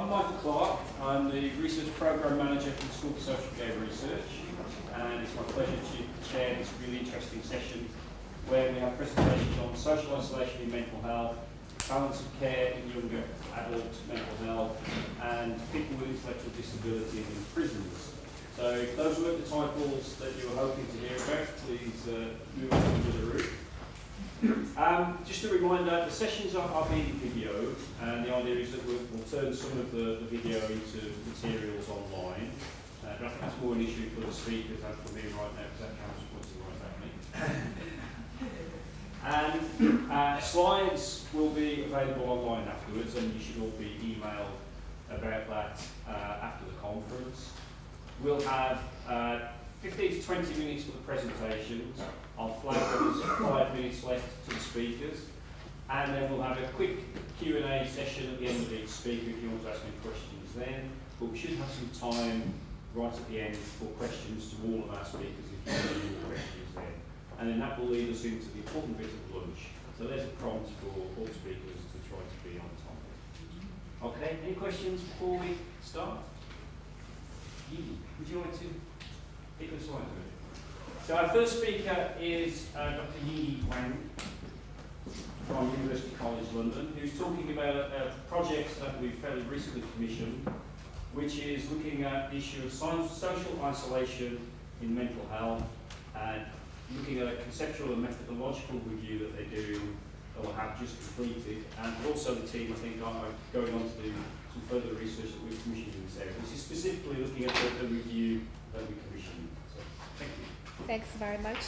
I'm Michael Clark. I'm the Research Programme Manager for the School for Social Care Research, and it's my pleasure to chair this really interesting session where we have presentations on social isolation in mental health, balance of care in younger adult mental health, and people with intellectual disabilities in prisons. So if those weren't the titles that you were hoping to hear about, please move on to the room. Just a reminder, the sessions are being videoed, and the idea is that we'll turn some of the video into materials online. But I think that's more an issue for the speakers than for me right now, because that camera's pointing right at me. And slides will be available online afterwards, and you should all be emailed about that after the conference. We'll have 15 to 20 minutes for the presentations. I'll flag those 5 minutes left to the speakers, and then we'll have a quick Q&A session at the end of each speaker if you want to ask any questions then. But we should have some time right at the end for questions to all of our speakers if you have any questions then. And then that will lead us into the important bit of lunch. So there's a prompt for all speakers to try to be on time. Okay, any questions before we start? Would you like to pick a slide? So our first speaker is Dr. Yi Wang from University College London, who's talking about a project that we've fairly recently commissioned, which is looking at the issue of social isolation in mental health and looking at a conceptual and methodological review that they do or have just completed, and also the team I think are going on to do some further research that we've commissioned in this area. This is specifically looking at the review that we commissioned. So, thank you. Thanks very much.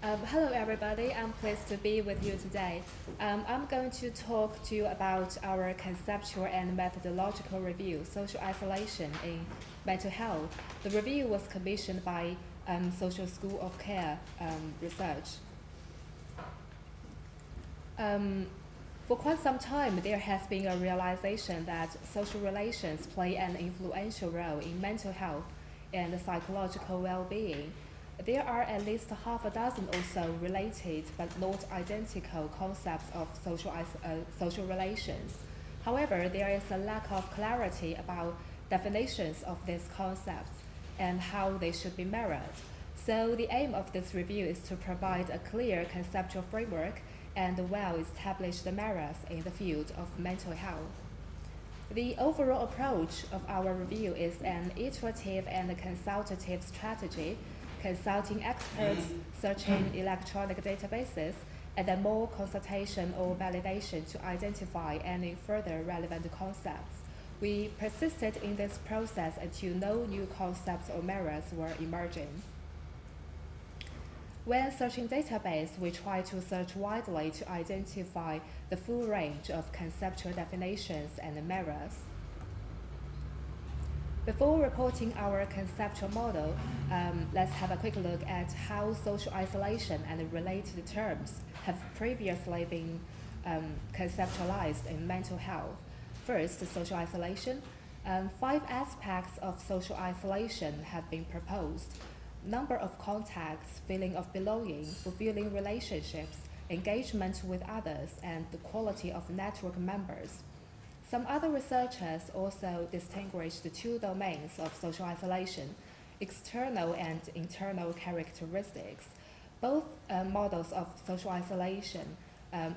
Hello everybody, I'm pleased to be with you today. I'm going to talk to you about our conceptual and methodological review, social isolation in mental health. The review was commissioned by Social School of Care Research. For quite some time, there has been a realization that social relations play an influential role in mental health and psychological well-being. There are at least half a dozen or so related but not identical concepts of social relations. However, there is a lack of clarity about definitions of these concepts and how they should be mirrored. So the aim of this review is to provide a clear conceptual framework and well-established mirrors in the field of mental health. The overall approach of our review is an iterative and consultative strategy, consulting experts, searching electronic databases, and then more consultation or validation to identify any further relevant concepts. We persisted in this process until no new concepts or mirrors were emerging. When searching database, we try to search widely to identify the full range of conceptual definitions and mirrors. Before reporting our conceptual model, let's have a quick look at how social isolation and related terms have previously been conceptualized in mental health. First, social isolation. 5 aspects of social isolation have been proposed: number of contacts, feeling of belonging, fulfilling relationships, engagement with others, and the quality of network members. Some other researchers also distinguished the 2 domains of social isolation: external and internal characteristics. Both models of social isolation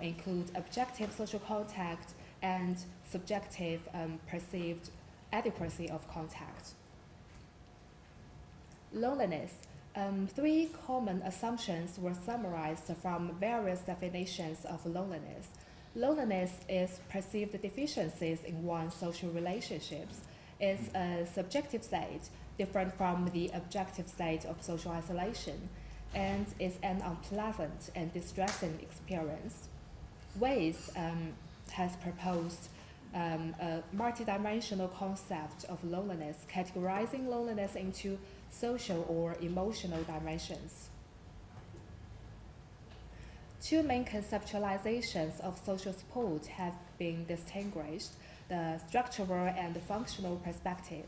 include objective social contact and subjective perceived adequacy of contact. Loneliness. 3 common assumptions were summarized from various definitions of loneliness. Loneliness is perceived deficiencies in one's social relationships. It's a subjective state, different from the objective state of social isolation, and is an unpleasant and distressing experience. Weiss has proposed a multidimensional concept of loneliness, categorizing loneliness into social or emotional dimensions. 2 main conceptualizations of social support have been distinguished: the structural and the functional perspective.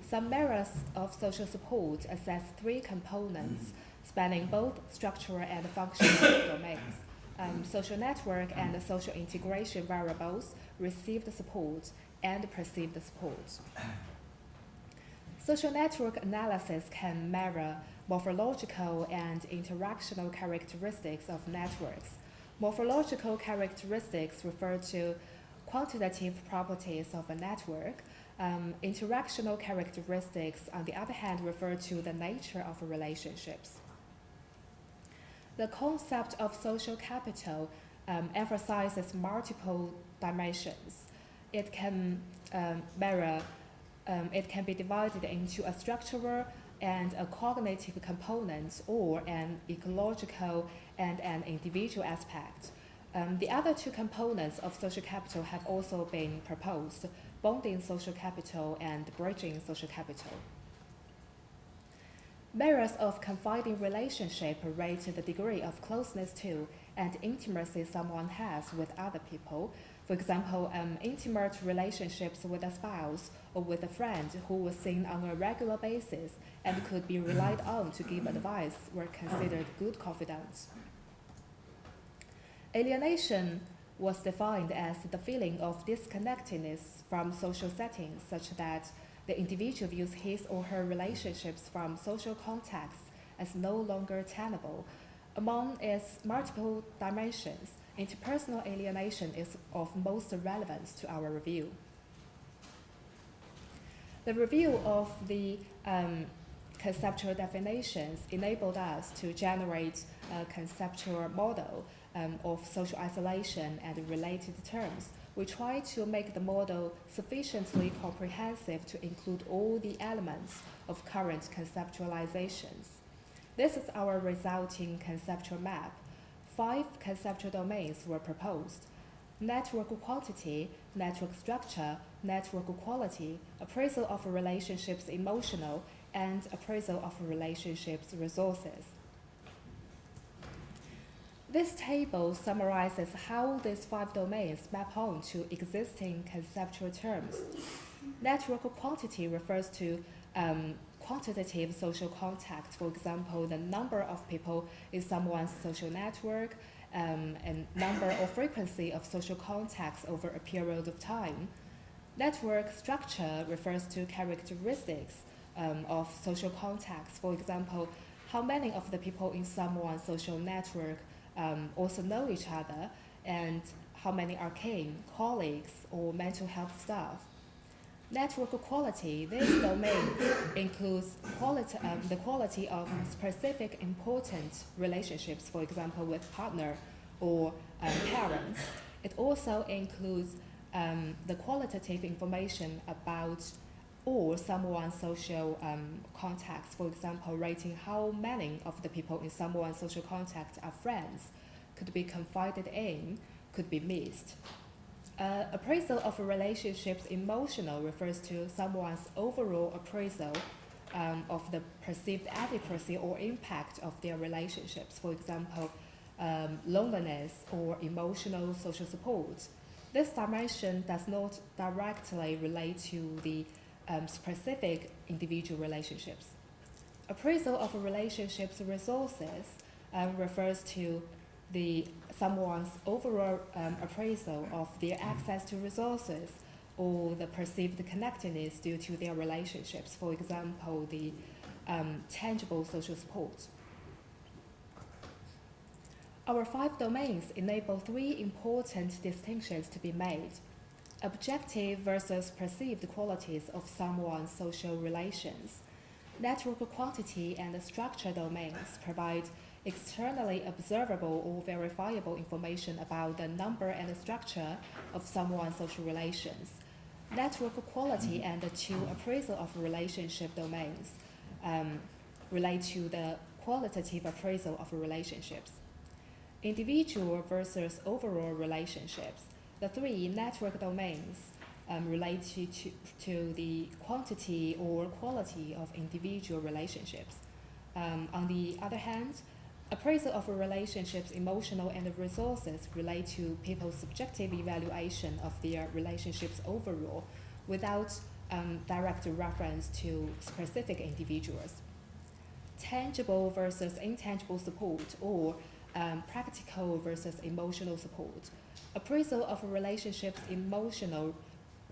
Some mirrors of social support assess 3 components spanning both structural and functional domains. Social network and social integration variables received support, and perceived support. Social network analysis can mirror morphological and interactional characteristics of networks. Morphological characteristics refer to quantitative properties of a network. Interactional characteristics, on the other hand, refer to the nature of relationships. The concept of social capital emphasizes multiple dimensions. It can it can be divided into a structural and a cognitive component, or an ecological and an individual aspect. The other two components of social capital have also been proposed: bonding social capital and bridging social capital. Measures of confiding relationship rate the degree of closeness to and intimacy someone has with other people. For example, intimate relationships with a spouse or with a friend who was seen on a regular basis and could be relied on to give advice were considered good confidants. Alienation was defined as the feeling of disconnectedness from social settings, such that the individual views his or her relationships from social contexts as no longer tenable. Among its multiple dimensions, interpersonal alienation is of most relevance to our review. The review of the conceptual definitions enabled us to generate a conceptual model of social isolation and related terms. We try to make the model sufficiently comprehensive to include all the elements of current conceptualizations. This is our resulting conceptual map. 5 conceptual domains were proposed: network quantity, network structure, network quality, appraisal of relationships emotional, and appraisal of relationships resources. This table summarizes how these 5 domains map on to existing conceptual terms. Network quantity refers to quantitative social contact, for example, the number of people in someone's social network, and number or frequency of social contacts over a period of time. Network structure refers to characteristics of social contacts, for example, how many of the people in someone's social network also know each other, and how many are kin, colleagues, or mental health staff. Network quality, this domain includes the quality of specific important relationships, for example, with partner or parents. It also includes the qualitative information about all someone's social contacts, for example, rating how many of the people in someone's social contact are friends, could be confided in, could be missed. Appraisal of relationships emotional refers to someone's overall appraisal of the perceived adequacy or impact of their relationships, for example, loneliness or emotional social support. This dimension does not directly relate to the specific individual relationships. Appraisal of relationships resources refers to someone's overall appraisal of their access to resources or the perceived connectedness due to their relationships, for example, the tangible social support. Our 5 domains enable 3 important distinctions to be made: objective versus perceived qualities of someone's social relations. Network quantity and structure domains provide externally observable or verifiable information about the number and structure of someone's social relations. Network quality and the 2 appraisal of relationship domains relate to the qualitative appraisal of relationships. Individual versus overall relationships. The 3 network domains relate to the quantity or quality of individual relationships. On the other hand, appraisal of relationships emotional and resources relate to people's subjective evaluation of their relationships overall without direct reference to specific individuals. Tangible versus intangible support, or practical versus emotional support. Appraisal of relationships emotional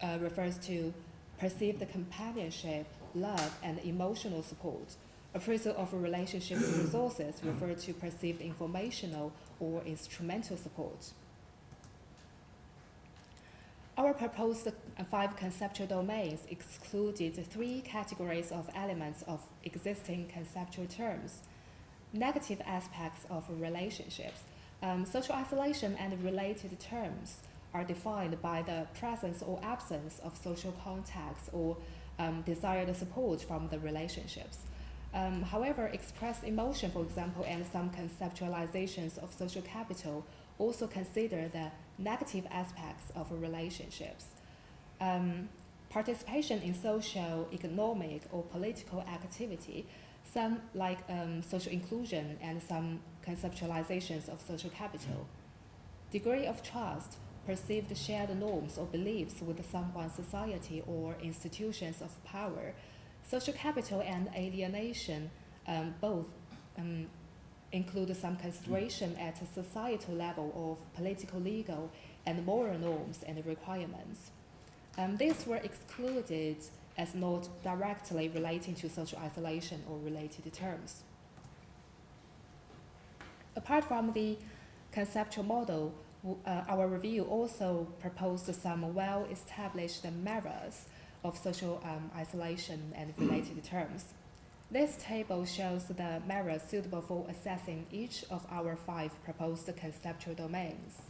refers to perceived companionship, love, and emotional support. Appraisal of a relationship's resources refer to perceived informational or instrumental support. Our proposed 5 conceptual domains excluded 3 categories of elements of existing conceptual terms. Negative aspects of relationships. Social isolation and related terms are defined by the presence or absence of social contacts or desired support from the relationships. However, expressed emotion, for example, and some conceptualizations of social capital also consider the negative aspects of relationships. Participation in social, economic, or political activity, some like social inclusion and some conceptualizations of social capital. Degree of trust, perceived shared norms or beliefs with someone's society or institutions of power. Social capital and alienation both include some consideration at a societal level of political, legal, and moral norms and requirements. These were excluded as not directly relating to social isolation or related terms. Apart from the conceptual model, our review also proposed some well-established mirrors of social isolation and related terms. This table shows the mirrors suitable for assessing each of our 5 proposed conceptual domains.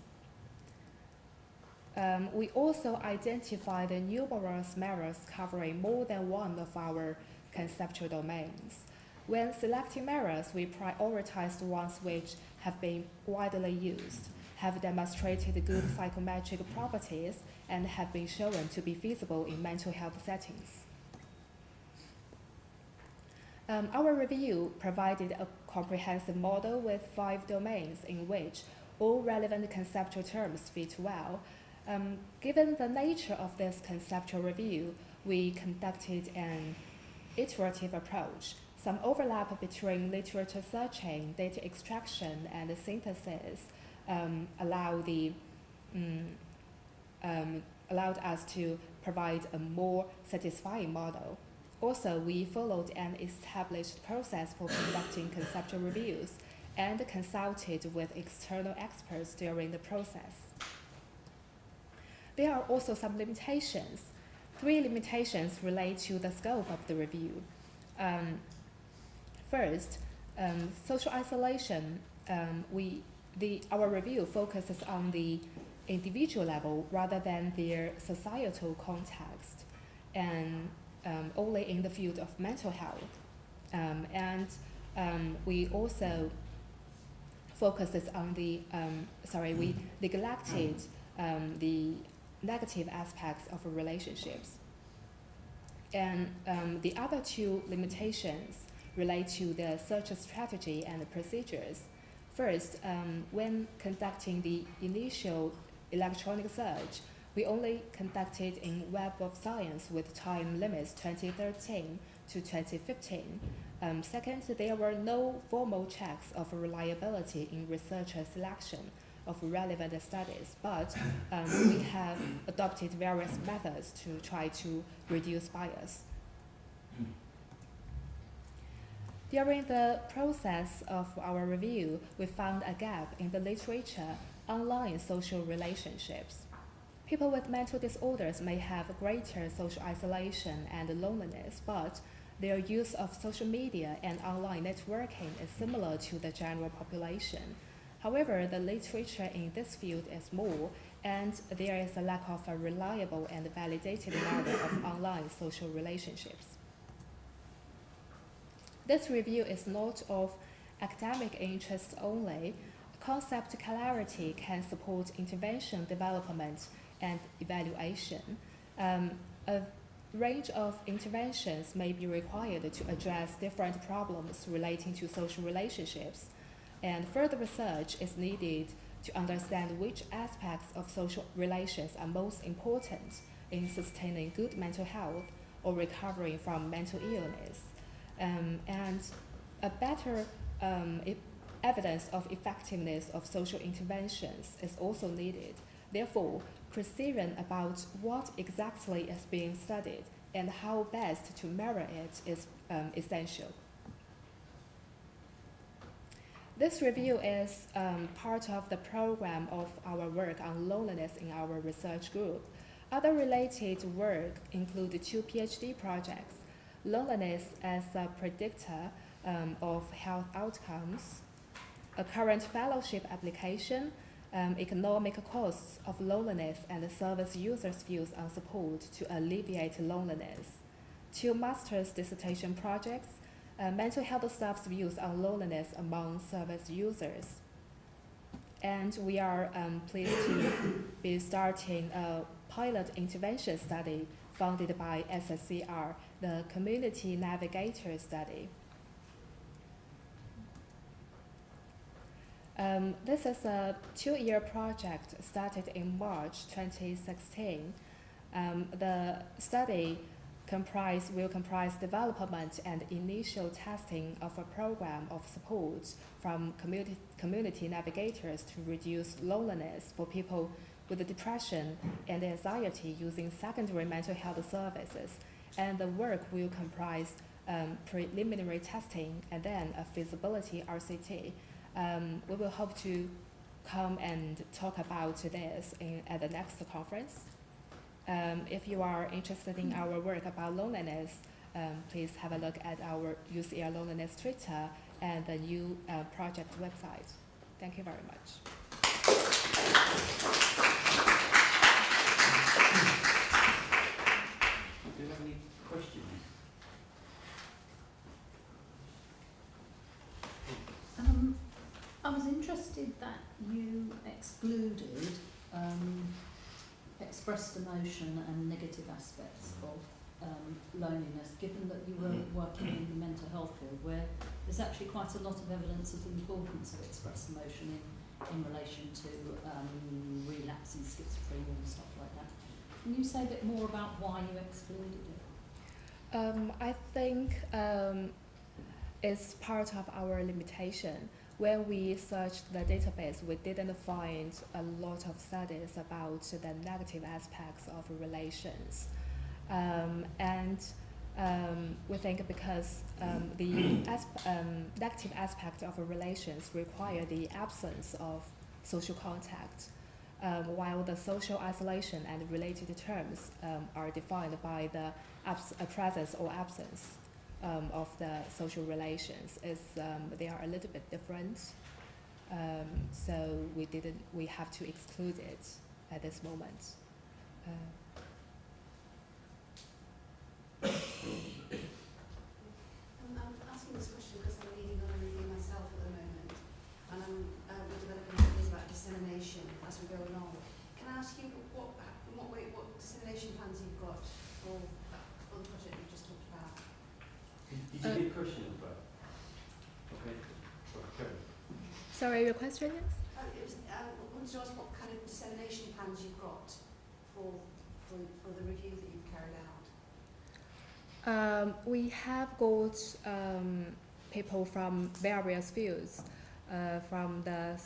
We also identified numerous mirrors covering more than one of our conceptual domains. When selecting mirrors, we prioritized ones which have been widely used, have demonstrated good psychometric properties, and have been shown to be feasible in mental health settings. Our review provided a comprehensive model with 5 domains in which all relevant conceptual terms fit well. Given the nature of this conceptual review, we conducted an iterative approach. Some overlap between literature searching, data extraction, and synthesis allowed us to provide a more satisfying model. Also, we followed an established process for conducting conceptual reviews and consulted with external experts during the process. There are also some limitations. 3 limitations relate to the scope of the review. First, social isolation. Our review focuses on the individual level rather than their societal context, and only in the field of mental health. We also focuses on we neglected the negative aspects of relationships. And the other 2 limitations relate to the search strategy and the procedures. First, when conducting the initial electronic search, we only conducted in Web of Science with time limits 2013 to 2015. Second, there were no formal checks of reliability in researcher selection of relevant studies, but we have adopted various methods to try to reduce bias. During the process of our review, we found a gap in the literature online social relationships. People with mental disorders may have greater social isolation and loneliness, but their use of social media and online networking is similar to the general population. However, the literature in this field is small, and there is a lack of a reliable and validated model of online social relationships. This review is not of academic interest only. Concept clarity can support intervention development and evaluation. A range of interventions may be required to address different problems relating to social relationships, and further research is needed to understand which aspects of social relations are most important in sustaining good mental health or recovering from mental illness. And a better evidence of effectiveness of social interventions is also needed. Therefore, precision about what exactly is being studied and how best to measure it is essential. This review is part of the program of our work on loneliness in our research group. Other related work include 2 PhD projects, loneliness as a predictor of health outcomes, a current fellowship application, economic costs of loneliness and service users' views on support to alleviate loneliness, 2 master's dissertation projects, mental health staff's views on loneliness among service users. And we are pleased to be starting a pilot intervention study funded by SSCR, the Community Navigator Study. This is a 2-year project started in March 2016. The study will comprise development and initial testing of a program of support from community navigators to reduce loneliness for people with depression and anxiety using secondary mental health services. And the work will comprise preliminary testing and then a feasibility RCT. We will hope to come and talk about this at the next conference. If you are interested in our work about loneliness, please have a look at our UCL Loneliness Twitter and the new project website. Thank you very much. Do you have any questions? I was interested that you excluded expressed emotion and negative aspects of loneliness, given that you were working in the mental health field, where there's actually quite a lot of evidence of the importance of expressed emotion in relation to relapse and schizophrenia and stuff like that. Can you say a bit more about why you excluded it? I think it's part of our limitation. When we searched the database, we didn't find a lot of studies about the negative aspects of relations. We think because the negative aspect of relations require the absence of social contact, while the social isolation and related terms are defined by the presence or absence of the social relations. They are a little bit different, so we have to exclude it at this moment. I'm asking this question because I'm leading on a review myself at the moment, and we're developing ideas about dissemination as we go along. Can I ask you what dissemination plans you've got for the project you just talked about? Did you get a question about? Okay. Kevin. Sorry, your question is? I wanted to ask what kind of dissemination plans you've got for the review that you've carried out. We have got people from various fields, from the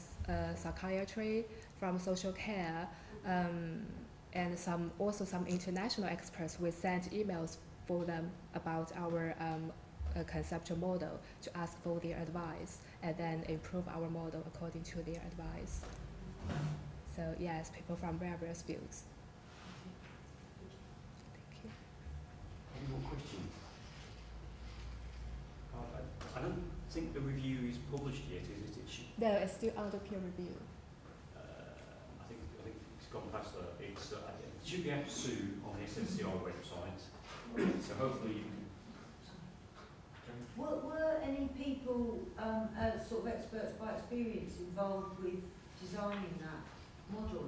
psychiatry, from social care, and some international experts. We sent emails for them about our conceptual model to ask for their advice and then improve our model according to their advice. So yes, people from various fields. Thank you. Any more questions? I don't think the review is published yet, is it? No, it's still under peer review. I think it's gone past that. It should be out soon on the SSCR website. So hopefully. Were any people, sort of experts by experience, involved with designing that model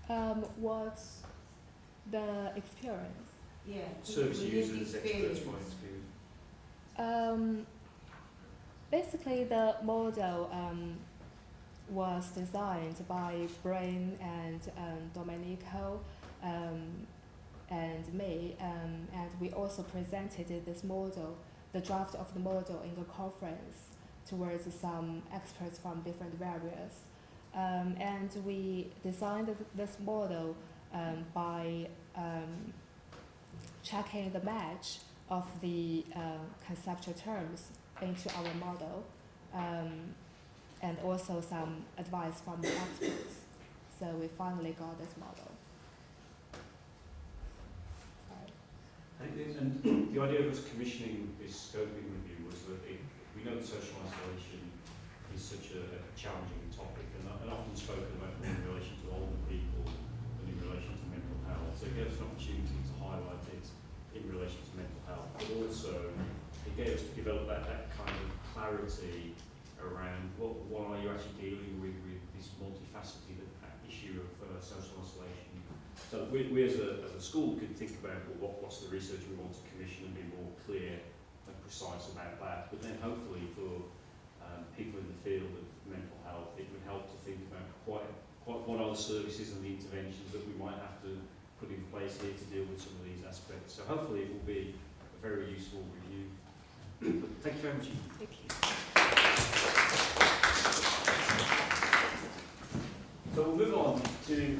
at all? What's the experience? Yeah. Service lived users, experts by experience. Basically, the model was designed by Brain and Domenico and me, and we also presented this model, the draft of the model, in the conference towards some experts from different areas. And we designed this model by checking the match of the conceptual terms into our model, and also some advice from the experts. So we finally got this model. And the idea of us commissioning this scoping review was that we know that social isolation is such a challenging topic, and often spoken about in relation to older people and in relation to mental health. So it gave us an opportunity to highlight it in relation to mental health, but also it gave us to develop that kind of clarity around what are you actually dealing with this multifaceted issue of social isolation. So we as a school could think about what's the research we want to commission and be more clear and precise about that. But then hopefully for people in the field of mental health, it would help to think about quite what are the services and the interventions that we might have to put in place here to deal with some of these aspects. So hopefully it will be a very useful review. But thank you very much. Thank you. So we'll move on to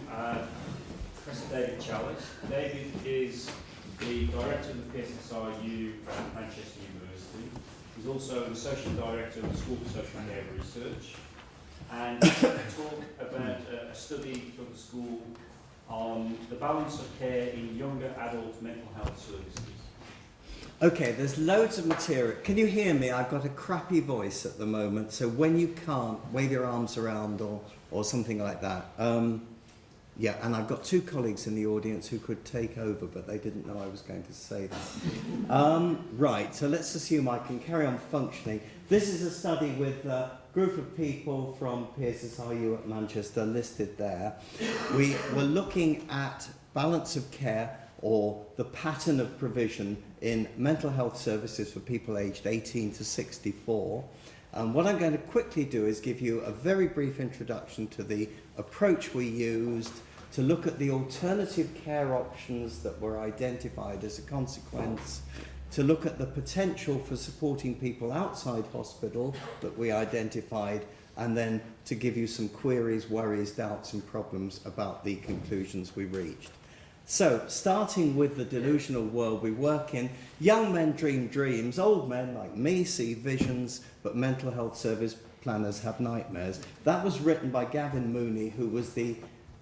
Professor David Chalice. David is the Director of the PSSRU at Manchester University. He's also an Associate Director of the School for Social Care Research. And he's going to talk about a study from the school on the balance of care in younger adult mental health services. Okay, there's loads of material. Can you hear me? I've got a crappy voice at the moment, so when you can't, wave your arms around or something like that. Yeah, and I've got two colleagues in the audience who could take over, but they didn't know I was going to say that. Right, so let's assume I can carry on functioning. This is a study with a group of people from PSSRU at Manchester listed there. We were looking at balance of care, or the pattern of provision in mental health services for people aged 18 to 64. And what I'm going to quickly do is give you a very brief introduction to the approach we used to look at the alternative care options that were identified as a consequence, to look at the potential for supporting people outside hospital that we identified, and then to give you some queries, worries, doubts and problems about the conclusions we reached. So, starting with the delusional world we work in, young men dream dreams, old men like me see visions, but mental health service planners have nightmares. That was written by Gavin Mooney, who was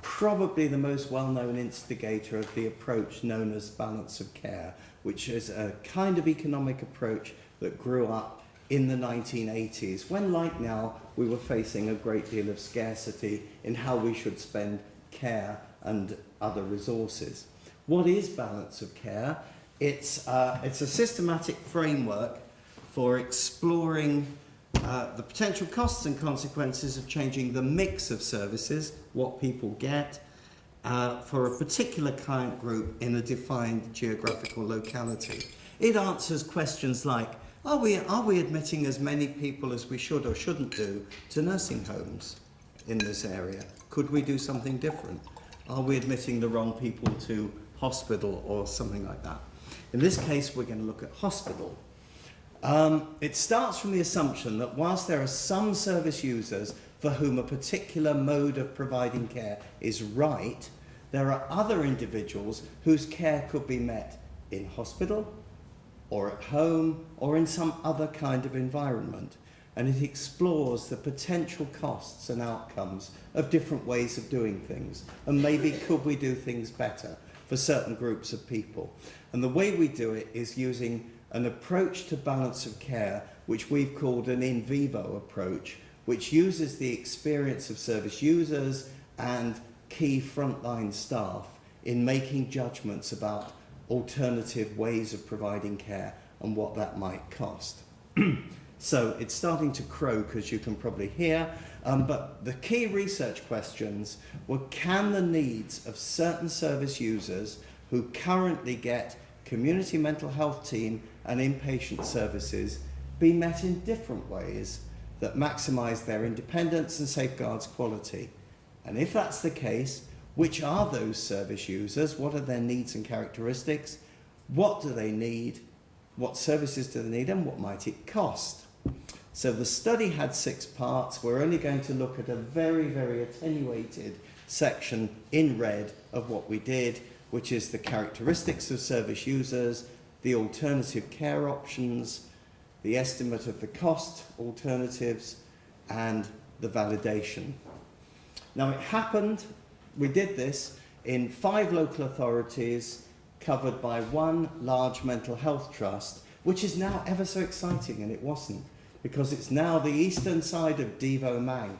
probably the most well-known instigator of the approach known as balance of care, which is a kind of economic approach that grew up in the 1980s, when, like now, we were facing a great deal of scarcity in how we should spend care and other resources. What is balance of care? It's a systematic framework for exploring the potential costs and consequences of changing the mix of services, what people get, for a particular client group in a defined geographical locality. It answers questions like, are we admitting as many people as we should or shouldn't do to nursing homes in this area? Could we do something different? Are we admitting the wrong people to hospital or something like that? In this case, we're going to look at hospital. It starts from the assumption that whilst there are some service users for whom a particular mode of providing care is right, there are other individuals whose care could be met in hospital or at home or in some other kind of environment. And it explores the potential costs and outcomes of different ways of doing things. And maybe could we do things better for certain groups of people? And the way we do it is using an approach to balance of care, which we've called an in vivo approach, which uses the experience of service users and key frontline staff in making judgments about alternative ways of providing care and what that might cost. So it's starting to croak, as you can probably hear, but the key research questions were, can the needs of certain service users who currently get community mental health team and inpatient services be met in different ways that maximise their independence and safeguards quality? And if that's the case, which are those service users? What are their needs and characteristics? What do they need? What services do they need? And what might it cost? So the study had 6 parts. We're only going to look at a very, very attenuated section in red of what we did, which is the characteristics of service users, the alternative care options, the estimate of the cost alternatives, and the validation. Now it happened, we did this in 5 local authorities covered by 1 large mental health trust, which is now ever so exciting, and it wasn't, because it's now the eastern side of Devo Mank.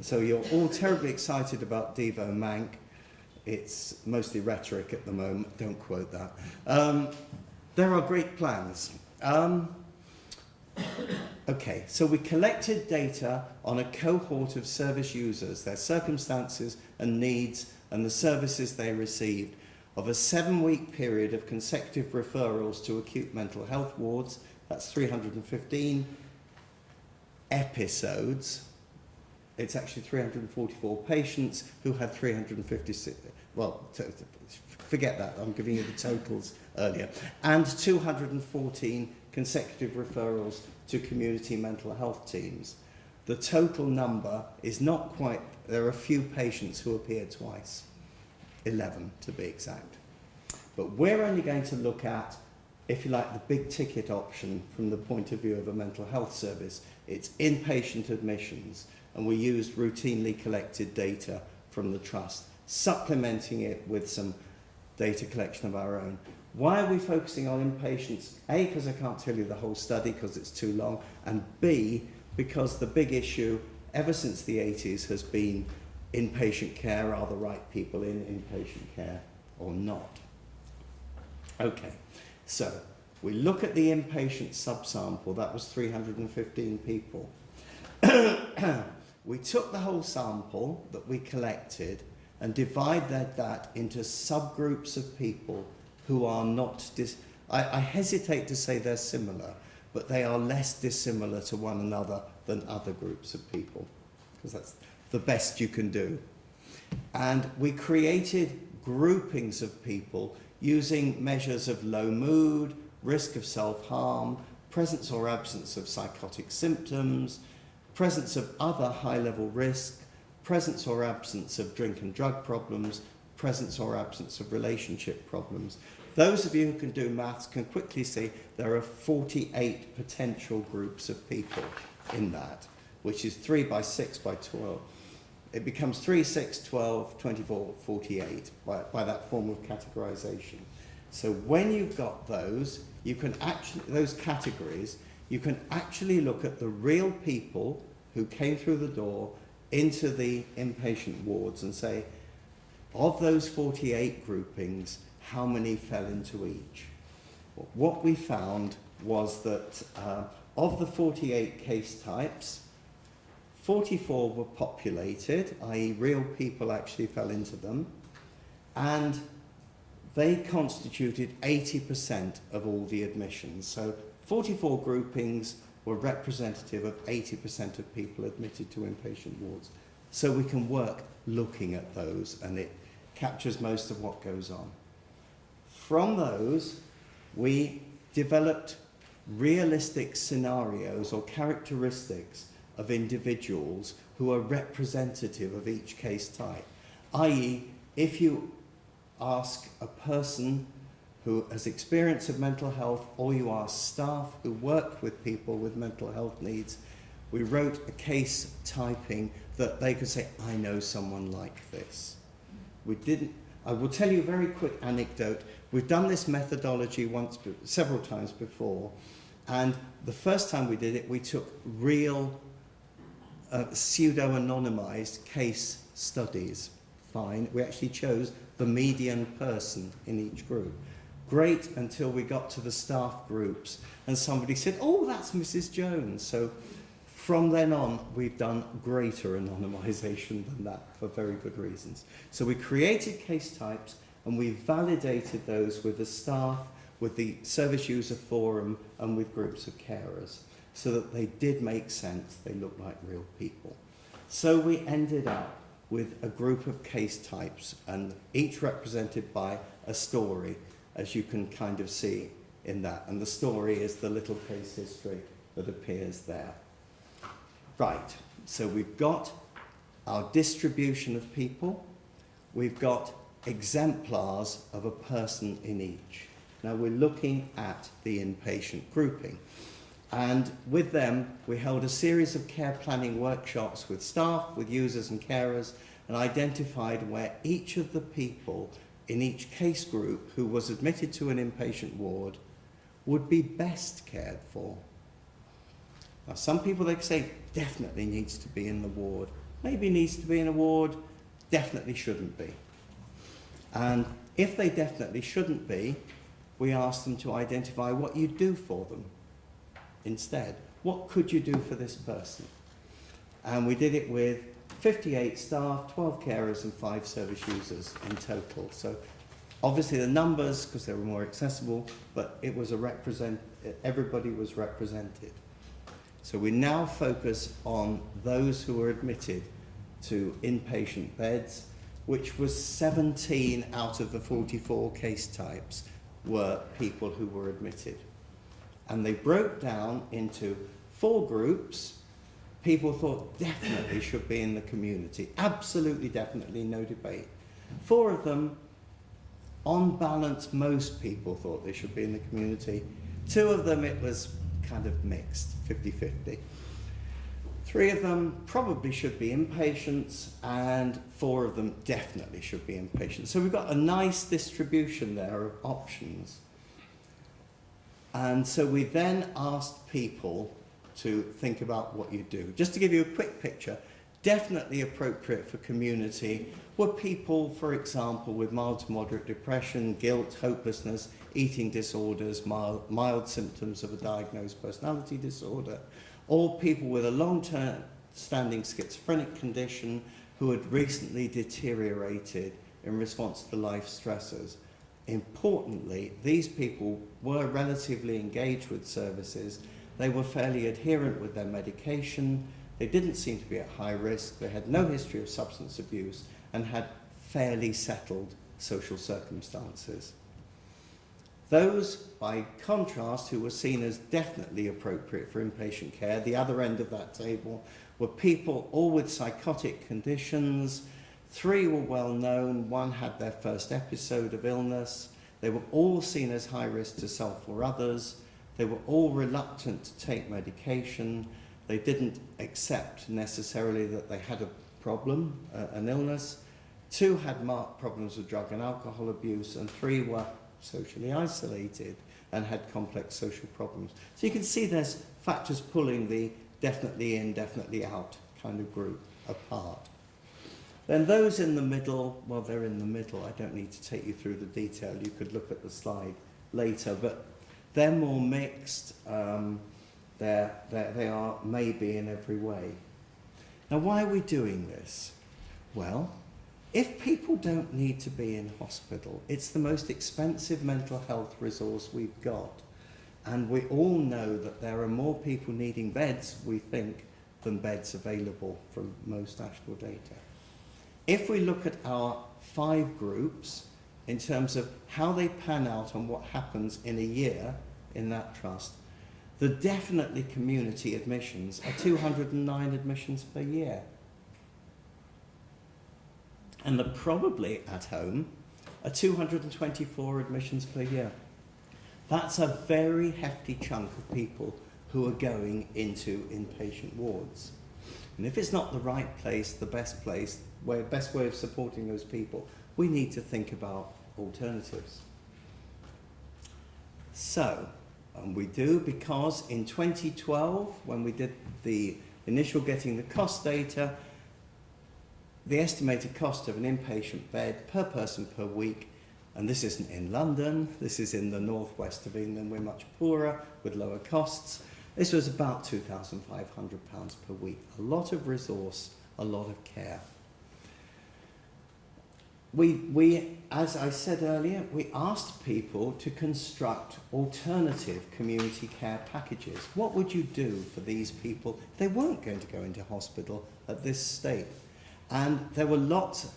So you're all terribly excited about Devo Mank. It's mostly rhetoric at the moment, don't quote that. There are great plans. Okay, so we collected data on a cohort of service users, their circumstances and needs, and the services they received, of a 7-week period of consecutive referrals to acute mental health wards. That's 315 episodes. It's actually 344 patients who had 356, well, forget that, I'm giving you the totals earlier, and 214 consecutive referrals to community mental health teams. The total number is not quite, there are a few patients who appeared twice, 11 to be exact. But we're only going to look at, if you like, the big ticket option from the point of view of a mental health service. It's inpatient admissions, and we used routinely collected data from the trust, supplementing it with some data collection of our own. Why are we focusing on inpatients? A, because I can't tell you the whole study because it's too long, and B, because the big issue ever since the 80s has been inpatient care. Are the right people in inpatient care or not? Okay, so we look at the inpatient subsample. That was 315 people. We took the whole sample that we collected and divided that into subgroups of people who are not, I hesitate to say they're similar, but they are less dissimilar to one another than other groups of people, because that's the best you can do. And we created groupings of people using measures of low mood, risk of self-harm, presence or absence of psychotic symptoms, presence of other high-level risk, presence or absence of drink and drug problems, presence or absence of relationship problems. Those of you who can do maths can quickly see there are 48 potential groups of people in that, which is 3 by 6 by 12. It becomes 3, 6, 12, 24, 48 by that form of categorization. So when you've got those, you can actually, those categories, you can actually look at the real people who came through the door into the inpatient wards and say, of those 48 groupings, how many fell into each? What we found was that of the 48 case types, 44 were populated, i.e. real people actually fell into them, and they constituted 80% of all the admissions. So 44 groupings were representative of 80% of people admitted to inpatient wards. So we can work looking at those, and it captures most of what goes on. From those, we developed realistic scenarios or characteristics of individuals who are representative of each case type. i.e., if you ask a person who has experience of mental health, or you ask staff who work with people with mental health needs, we wrote a case typing that they could say, I know someone like this. We didn't. I will tell you a very quick anecdote. We've done this methodology several times before, and the first time we did it, we took real pseudo-anonymized case studies. Fine. We actually chose the median person in each group. Great until we got to the staff groups and somebody said, oh, that's Mrs. Jones. So from then on, we've done greater anonymization than that for very good reasons. So we created case types and we validated those with the staff, with the service user forum, and with groups of carers, so that they did make sense, they looked like real people. So we ended up with a group of case types, and each represented by a story, as you can kind of see in that. And the story is the little case history that appears there. Right, so we've got our distribution of people, we've got exemplars of a person in each. Now we're looking at the inpatient grouping. And with them, we held a series of care planning workshops with staff, with users and carers, and identified where each of the people in each case group who was admitted to an inpatient ward would be best cared for. Now, some people, they say, definitely needs to be in the ward. Maybe needs to be in a ward, definitely shouldn't be. And if they definitely shouldn't be, we asked them to identify what you do for them instead. What could you do for this person? And we did it with 58 staff, 12 carers and 5 service users in total. So obviously the numbers, because they were more accessible, but it was everybody was represented. So we now focus on those who were admitted to inpatient beds, which was 17 out of the 44 case types were people who were admitted. And they broke down into 4 groups. People thought definitely should be in the community. Absolutely, definitely, no debate. 4 of them, on balance, most people thought they should be in the community. 2 of them, it was kind of mixed, 50-50. 3 of them probably should be inpatients, and 4 of them definitely should be inpatients. So we've got a nice distribution there of options. And so we then asked people to think about what you do. Just to give you a quick picture, definitely appropriate for community were people, for example, with mild to moderate depression, guilt, hopelessness, eating disorders, mild symptoms of a diagnosed personality disorder, or people with a long-term standing schizophrenic condition who had recently deteriorated in response to life stressors. Importantly, these people were relatively engaged with services. They were fairly adherent with their medication. They didn't seem to be at high risk. They had no history of substance abuse and had fairly settled social circumstances. Those, by contrast, who were seen as definitely appropriate for inpatient care, the other end of that table, were people all with psychotic conditions. 3 were well known, 1 had their first episode of illness. They were all seen as high risk to self or others. They were all reluctant to take medication. They didn't accept necessarily that they had a problem, an illness. 2 had marked problems with drug and alcohol abuse, and 3 were socially isolated and had complex social problems. So you can see there's factors pulling the definitely in, definitely out kind of group apart. Then those in the middle, well, they're in the middle. I don't need to take you through the detail. You could look at the slide later, but they're more mixed. They are maybe in every way. Now, why are we doing this? Well, if people don't need to be in hospital, it's the most expensive mental health resource we've got. And we all know that there are more people needing beds, we think, than beds available from most national data. If we look at our 5 groups in terms of how they pan out and what happens in a year in that trust, the definitely community admissions are 209 admissions per year. And the probably at home are 224 admissions per year. That's a very hefty chunk of people who are going into inpatient wards. And if it's not the right place, the best place, best way of supporting those people, we need to think about alternatives. So, and we do, because in 2012, when we did the initial getting the cost data, the estimated cost of an inpatient bed per person per week, and this isn't in London, this is in the northwest of England, we're much poorer with lower costs. This was about £2,500 per week. A lot of resource, a lot of care. We, as I said earlier, we asked people to construct alternative community care packages. What would you do for these people if they weren't going to go into hospital at this state? And there were lots,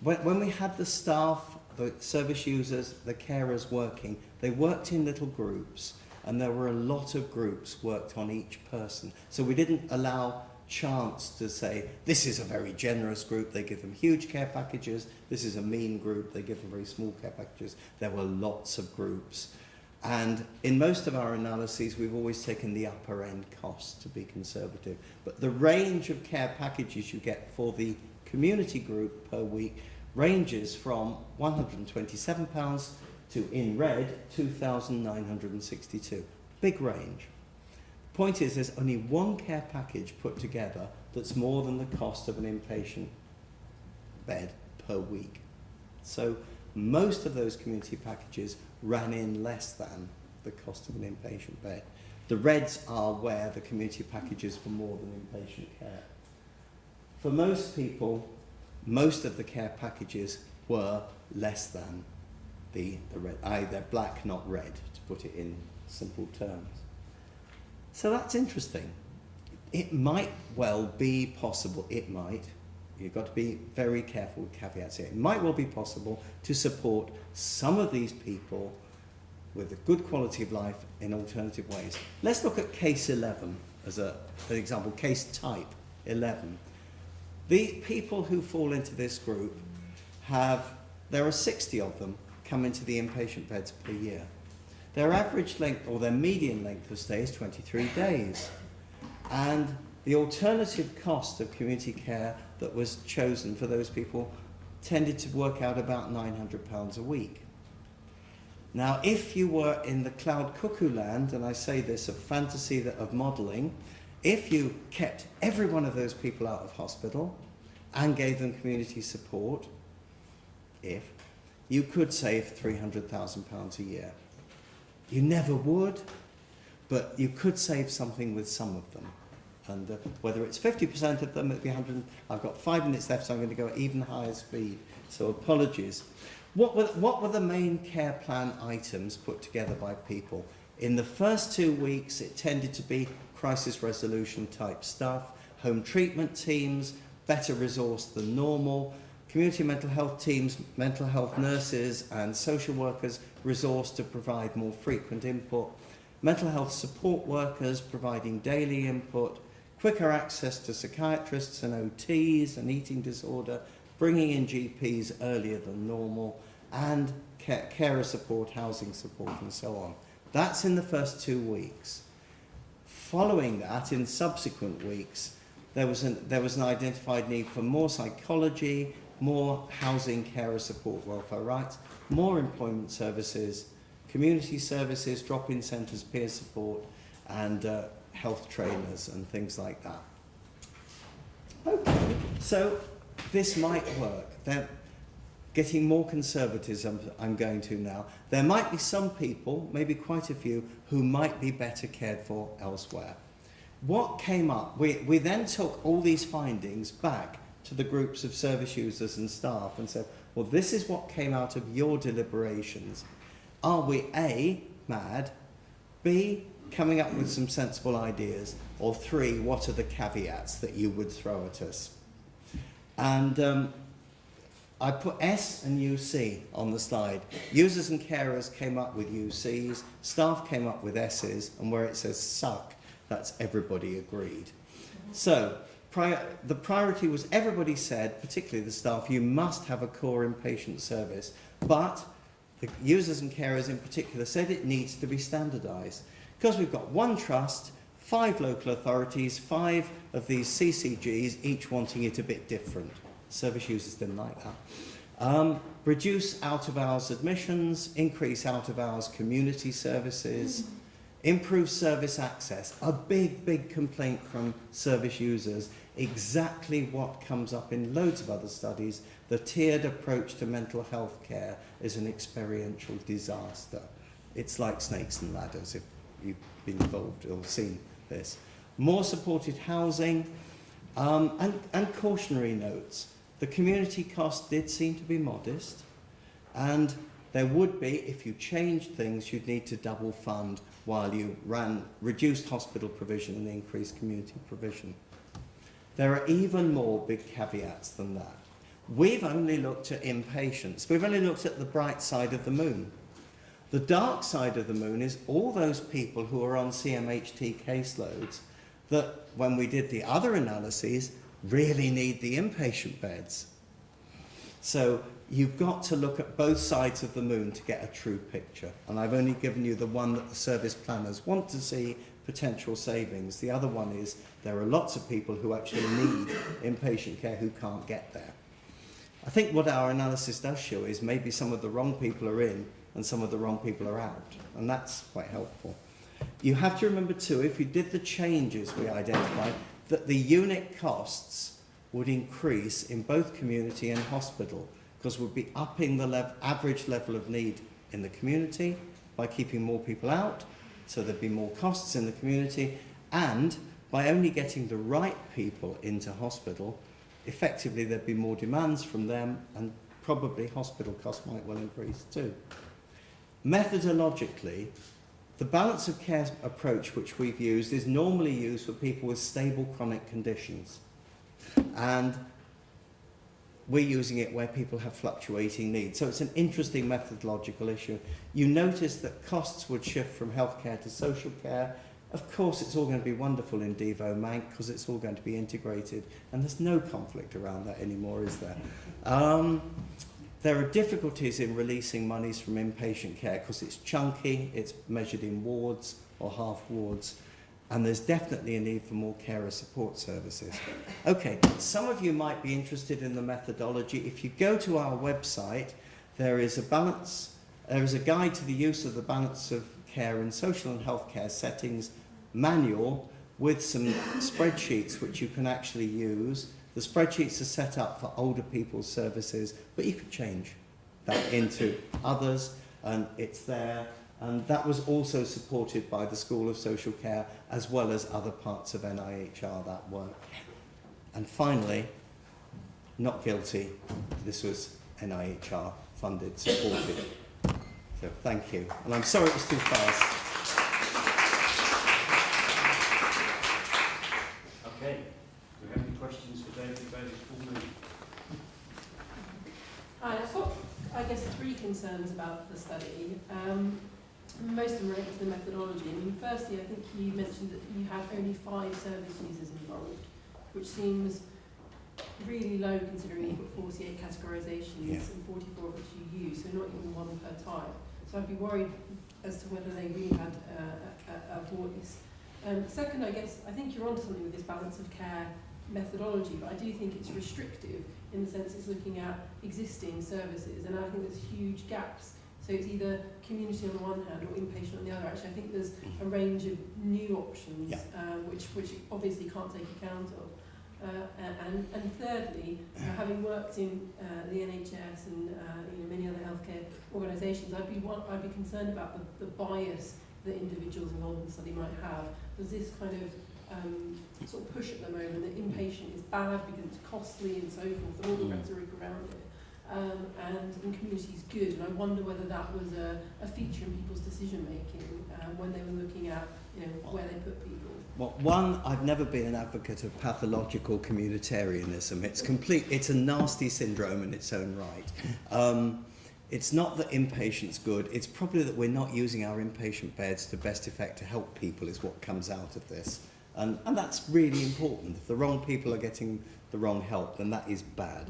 when we had the staff, the service users, the carers working, they worked in little groups, and there were a lot of groups worked on each person. So we didn't allow chance to say, this is a very generous group, they give them huge care packages, this is a mean group, they give them very small care packages. There were lots of groups. And in most of our analyses, we've always taken the upper end cost to be conservative. But the range of care packages you get for the community group per week ranges from £127 to, in red, £2,962. Big range. Point is, there's only one care package put together that's more than the cost of an inpatient bed per week. So most of those community packages ran in less than the cost of an inpatient bed. The reds are where the community packages were more than inpatient care. For most people, most of the care packages were less than the red. They're black, not red, to put it in simple terms. So that's interesting. It might well be possible, you've got to be very careful with caveats here. It might well be possible to support some of these people with a good quality of life in alternative ways. Let's look at case 11 as an example, case type 11. The people who fall into this group there are 60 of them come into the inpatient beds per year. Their average length, or their median length of stay, is 23 days. And the alternative cost of community care that was chosen for those people tended to work out about £900 a week. Now, if you were in the cloud cuckoo land, and I say this of fantasy of modelling, if you kept every one of those people out of hospital and gave them community support, you could save £300,000 a year. You never would, but you could save something with some of them. And whether it's 50% of them, it'd be 100. I've got 5 minutes left, so I'm going to go at even higher speed. So apologies. What were the main care plan items put together by people? In the first 2 weeks, it tended to be crisis resolution type stuff, home treatment teams, better resource than normal, community mental health teams, mental health nurses and social workers resourced to provide more frequent input, mental health support workers providing daily input, quicker access to psychiatrists and OTs and eating disorder, bringing in GPs earlier than normal, and carer support, housing support, and so on. That's in the first 2 weeks. Following that, in subsequent weeks, there was an identified need for more psychology, more housing, carer support, welfare rights, more employment services, community services, drop-in centres, peer support, and health trainers and things like that. Okay, so this might work. They're getting more conservatism, I'm going to now. There might be some people, maybe quite a few, who might be better cared for elsewhere. What came up, we then took all these findings back to the groups of service users and staff and said, well, this is what came out of your deliberations. Are we A, mad, B, coming up with some sensible ideas, or 3, what are the caveats that you would throw at us? And I put S and UC on the slide. Users and carers came up with UCs, staff came up with S's, and where it says suck, that's everybody agreed. So the priority was, everybody said, particularly the staff, you must have a core inpatient service, but the users and carers in particular said it needs to be standardised. Because we've got one trust, 5 local authorities, 5 of these CCGs, each wanting it a bit different. Service users didn't like that. Reduce out-of-hours admissions, increase out-of-hours community services, improve service access. A big, big complaint from service users, exactly what comes up in loads of other studies. The tiered approach to mental health care is an experiential disaster. It's like snakes and ladders, if you've been involved or seen this. More supported housing, and cautionary notes. The community cost did seem to be modest, and there would be, if you changed things, you'd need to double fund while you ran reduced hospital provision and increased community provision. There are even more big caveats than that. We've only looked at inpatients. We've only looked at the bright side of the moon. The dark side of the moon is all those people who are on CMHT caseloads that, when we did the other analyses, really need the inpatient beds. So you've got to look at both sides of the moon to get a true picture. And I've only given you the one that the service planners want to see potential savings. The other one is there are lots of people who actually need inpatient care who can't get there. I think what our analysis does show is maybe some of the wrong people are in and some of the wrong people are out. And that's quite helpful. You have to remember too, if you did the changes we identified, that the unit costs would increase in both community and hospital, because we'd be upping the average level of need in the community by keeping more people out, so there'd be more costs in the community, and by only getting the right people into hospital, effectively there'd be more demands from them, and probably hospital costs might well increase too. Methodologically, the balance of care approach which we've used is normally used for people with stable chronic conditions. And we're using it where people have fluctuating needs. So it's an interesting methodological issue. You notice that costs would shift from healthcare to social care. Of course, it's all going to be wonderful in Devo Mank because it's all going to be integrated, and there's no conflict around that anymore, is there? There are difficulties in releasing monies from inpatient care because it's chunky, it's measured in wards or half wards, and there's definitely a need for more carer support services. Okay, some of you might be interested in the methodology. If you go to our website, there is a guide to the use of the balance of care in social and healthcare settings manual with some spreadsheets which you can actually use. The spreadsheets are set up for older people's services, but you could change that into others, and it's there. And that was also supported by the School of Social Care, as well as other parts of NIHR that work. And finally, not guilty, this was NIHR funded, supported. So thank you. And I'm sorry it was too fast. Okay, do we have any questions for David about his full move? Hi, I've got, I guess, three concerns about the study. Most of them relate to the methodology. I mean, firstly, I think you mentioned that you had only 5 service users involved, which seems really low considering you've got 48 categorisations and 44 of which you use, so not even one per type. So I'd be worried as to whether they really had a voice. Second, I guess, I think you're onto something with this balance of care methodology, but I do think it's restrictive in the sense it's looking at existing services, and I think there's huge gaps. So it's either community on the one hand or inpatient on the other. Actually, I think there's a range of new options which obviously can't take account of. And thirdly, having worked in the NHS and many other healthcare organisations, I'd be concerned about the bias that individuals involved in the study might have. There's this kind of sort of push at the moment that inpatient is bad because it's costly and so forth, and all the rhetoric around it. And community is good, and I wonder whether that was a feature in people's decision making when they were looking at where they put people. Well, one, I've never been an advocate of pathological communitarianism. It's a nasty syndrome in its own right. It's not that inpatient's good, it's probably that we're not using our inpatient beds to best effect to help people is what comes out of this. And that's really important. If the wrong people are getting the wrong help, then that is bad.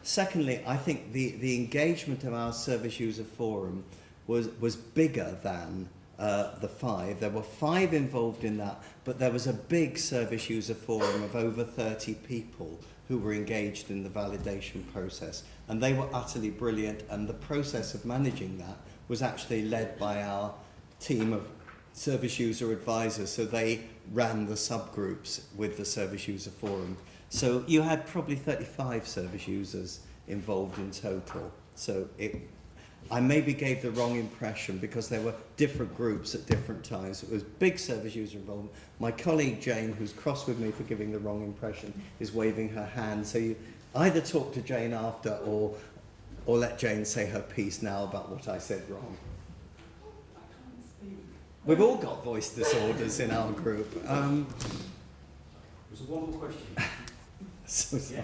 Secondly, I think the engagement of our service user forum was bigger than the 5. There were 5 involved in that, but there was a big service user forum of over 30 people who were engaged in the validation process, and they were utterly brilliant, and the process of managing that was actually led by our team of service user advisors, so they ran the subgroups with the service user forum. So you had probably 35 service users involved in total. So I maybe gave the wrong impression because there were different groups at different times. It was big service user involvement. My colleague Jane, who's cross with me for giving the wrong impression, is waving her hand. So you either talk to Jane after or let Jane say her piece now about what I said wrong. We've all got voice disorders in our group. There's one more question. Yeah.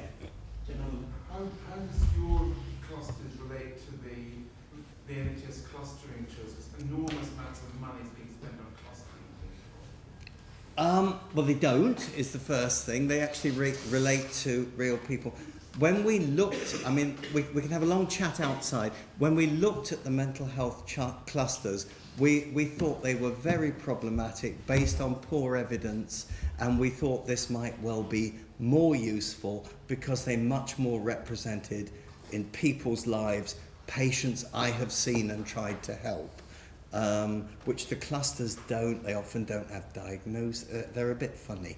How does your clusters relate to the the NHS clustering shows us enormous amounts of money is being spent on clustering people? Well, they don't, is the first thing. They actually relate to real people. When we looked, I mean, we can have a long chat outside. When we looked at the mental health clusters, we thought they were very problematic based on poor evidence, and we thought this might well be more useful because they're much more represented in people's lives, patients I have seen and tried to help, which the clusters don't. They often don't have diagnosed. They're a bit funny,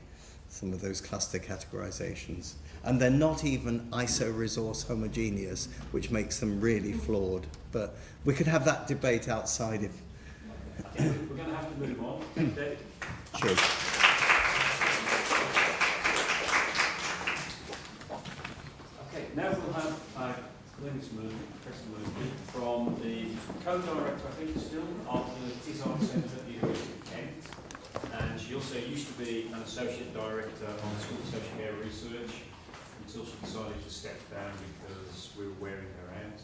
some of those cluster categorizations. And they're not even ISO-resource homogeneous, which makes them really flawed. But we could have that debate outside if... I think we're going to have to move on. David? Cheers. Okay, now we'll have Glynis Murphy, Professor Murphy, from the co-director, I think still, of the Tizard Centre at the University of Kent. And she also used to be an associate director on school social care research until she decided to step down because we were wearing her out.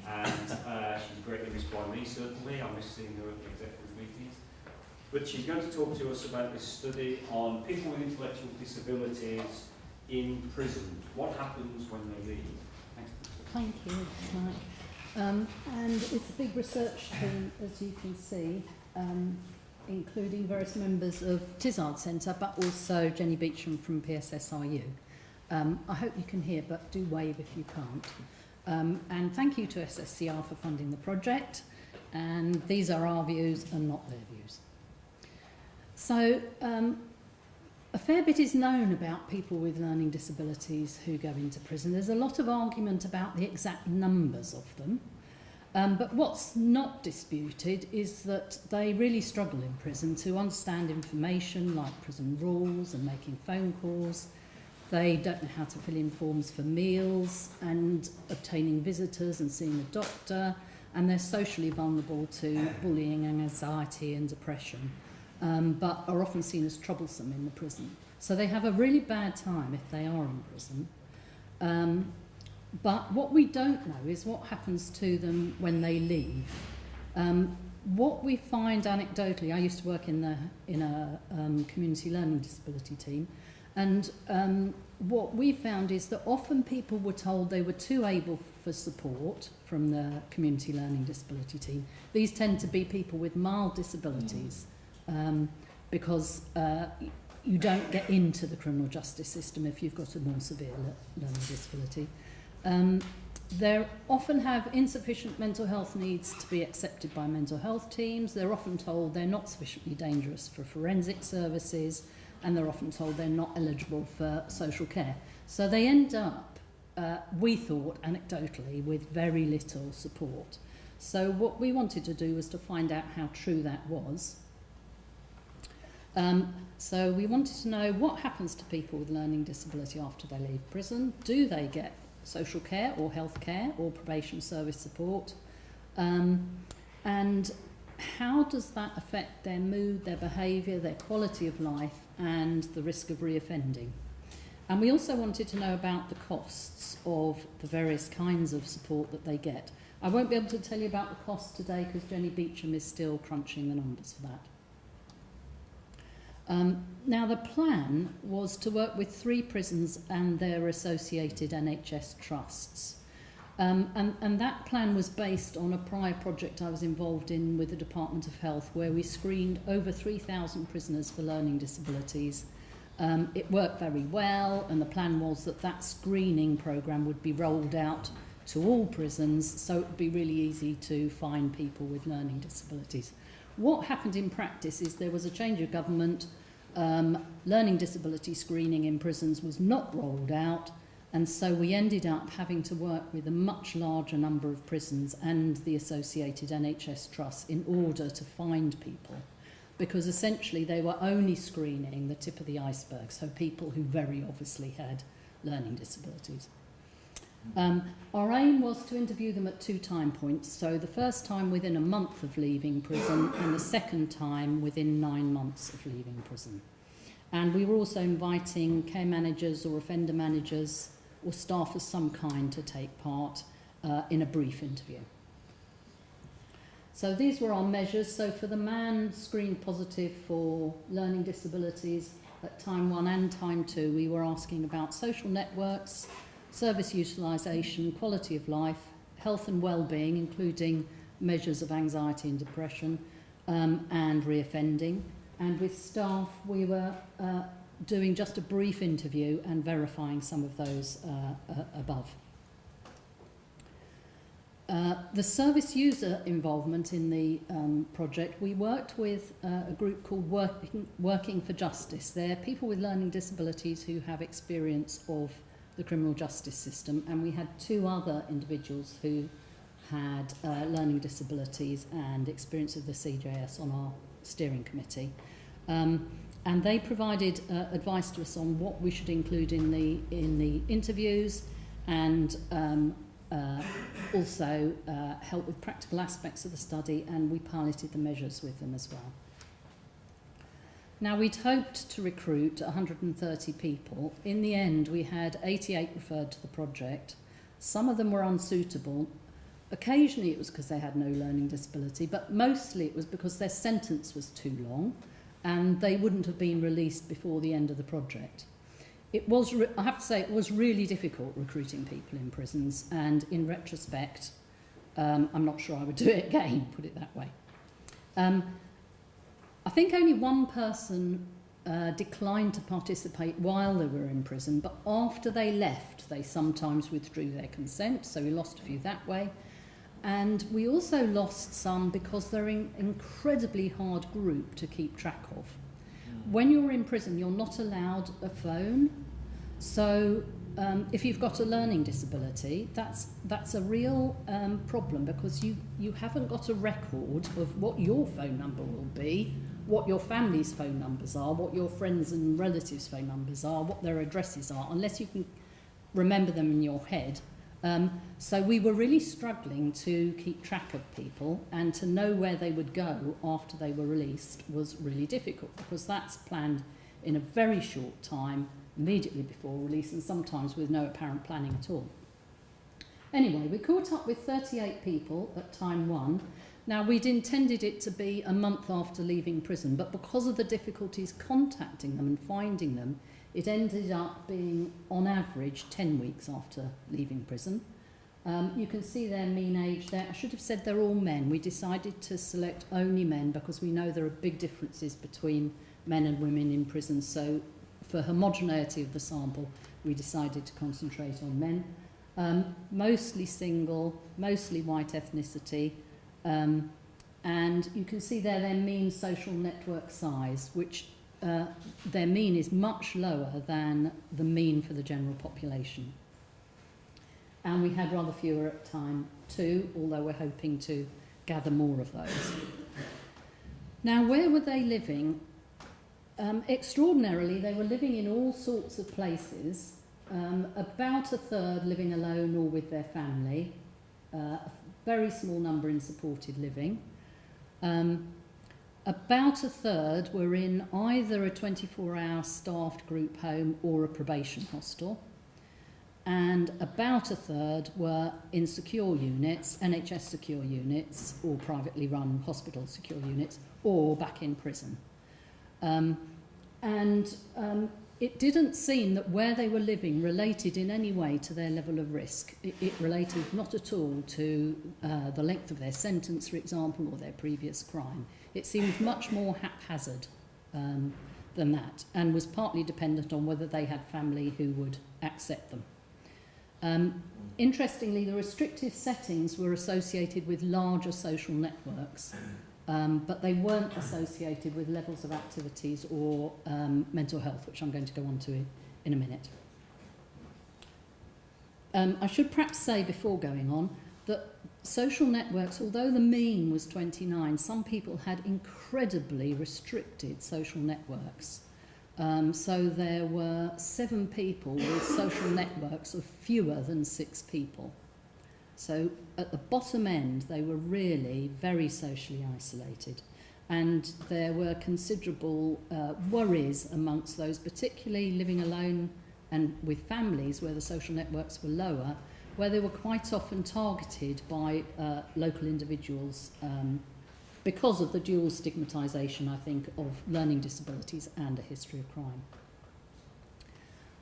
And she's greatly missed by me, certainly. I miss seeing her at the executive meetings. But she's going to talk to us about this study on people with intellectual disabilities in prison. What happens when they leave? Thank you, Mike. And it's a big research team, as you can see, including various members of Tizard Centre, but also Jenny Beecham from PSSRU. I hope you can hear, but do wave if you can't. And thank you to SSCR for funding the project. And these are our views and not their views. So, a fair bit is known about people with learning disabilities who go into prison. There's a lot of argument about the exact numbers of them. But what's not disputed is that they really struggle in prison to understand information like prison rules and making phone calls. They don't know how to fill in forms for meals and obtaining visitors and seeing the doctor, and they're socially vulnerable to bullying, anxiety and depression, but are often seen as troublesome in the prison. So they have a really bad time if they are in prison. But what we don't know is what happens to them when they leave. What we find anecdotally, I used to work in a community learning disability team, and what we found is that often people were told they were too able for support from the community learning disability team. These tend to be people with mild disabilities, because you don't get into the criminal justice system if you've got a more severe learning disability. They often have insufficient mental health needs to be accepted by mental health teams. They're often told they're not sufficiently dangerous for forensic services, and they're often told they're not eligible for social care. So they end up, we thought anecdotally, with very little support. So what we wanted to do was to find out how true that was. So we wanted to know what happens to people with learning disability after they leave prison. Do they get social care or health care or probation service support? And how does that affect their mood, their behaviour, their quality of life and the risk of reoffending? And we also wanted to know about the costs of the various kinds of support that they get. I won't be able to tell you about the costs today because Jenny Beecham is still crunching the numbers for that. Now the plan was to work with 3 prisons and their associated NHS trusts. And that plan was based on a prior project I was involved in with the Department of Health where we screened over 3,000 prisoners for learning disabilities. It worked very well, and the plan was that that screening programme would be rolled out to all prisons, so it would be really easy to find people with learning disabilities. What happened in practice is there was a change of government, learning disability screening in prisons was not rolled out, and so we ended up having to work with a much larger number of prisons and the associated NHS trusts in order to find people, because essentially they were only screening the tip of the iceberg, so people who very obviously had learning disabilities. Our aim was to interview them at 2 time points, so the first time within a month of leaving prison and the second time within 9 months of leaving prison. And we were also inviting care managers or offender managers or staff of some kind to take part in a brief interview. So these were our measures. So for the man screened positive for learning disabilities at time 1 and time 2, we were asking about social networks, service utilisation, quality of life, health and well-being, including measures of anxiety and depression, and reoffending. And with staff, we were doing just a brief interview and verifying some of those above. The service user involvement in the project, we worked with a group called Working for Justice. They're people with learning disabilities who have experience of the criminal justice system, and we had 2 other individuals who had learning disabilities and experience of the CJS on our steering committee. And they provided advice to us on what we should include in the interviews, and also help with practical aspects of the study, and we piloted the measures with them as well. Now, we'd hoped to recruit 130 people. In the end, we had 88 referred to the project. Some of them were unsuitable. Occasionally it was because they had no learning disability, but mostly it was because their sentence was too long and they wouldn't have been released before the end of the project. It was, I have to say, it was really difficult recruiting people in prisons, and in retrospect, I'm not sure I would do it again, put it that way. I think only one person declined to participate while they were in prison, but after they left, they sometimes withdrew their consent, so we lost a few that way. And we also lost some because they're an incredibly hard group to keep track of. When you're in prison, you're not allowed a phone. So if you've got a learning disability, that's a real problem, because you haven't got a record of what your phone number will be, what your family's phone numbers are, what your friends and relatives' phone numbers are, what their addresses are, unless you can remember them in your head. So we were really struggling to keep track of people, and to know where they would go after they were released was really difficult, because that's planned in a very short time, immediately before release, and sometimes with no apparent planning at all. Anyway, we caught up with 38 people at time 1. Now, we'd intended it to be a month after leaving prison, but because of the difficulties contacting them and finding them, it ended up being, on average, 10 weeks after leaving prison. You can see their mean age there. I should have said they're all men. We decided to select only men because we know there are big differences between men and women in prison. So for homogeneity of the sample, we decided to concentrate on men. Mostly single, mostly white ethnicity. And you can see there their mean social network size, which their mean is much lower than the mean for the general population. And we had rather fewer at time 2, although we're hoping to gather more of those. Now, where were they living? Extraordinarily, they were living in all sorts of places, about a third living alone or with their family, a very small number in supported living. About a third were in either a 24-hour staffed group home or a probation hostel, and about a third were in secure units, NHS secure units, or privately run hospital secure units, or back in prison. It didn't seem that where they were living related in any way to their level of risk. It related not at all to the length of their sentence, for example, or their previous crime. It seemed much more haphazard than that, and was partly dependent on whether they had family who would accept them. Interestingly, the restrictive settings were associated with larger social networks, but they weren't associated with levels of activities or mental health, which I'm going to go on to in a minute. I should perhaps say before going on that social networks, although the mean was 29, some people had incredibly restricted social networks. So there were 7 people with social networks of fewer than 6 people. So at the bottom end, they were really very socially isolated. And there were considerable worries amongst those, particularly living alone and with families where the social networks were lower, where they were quite often targeted by local individuals because of the dual stigmatisation, I think, of learning disabilities and a history of crime.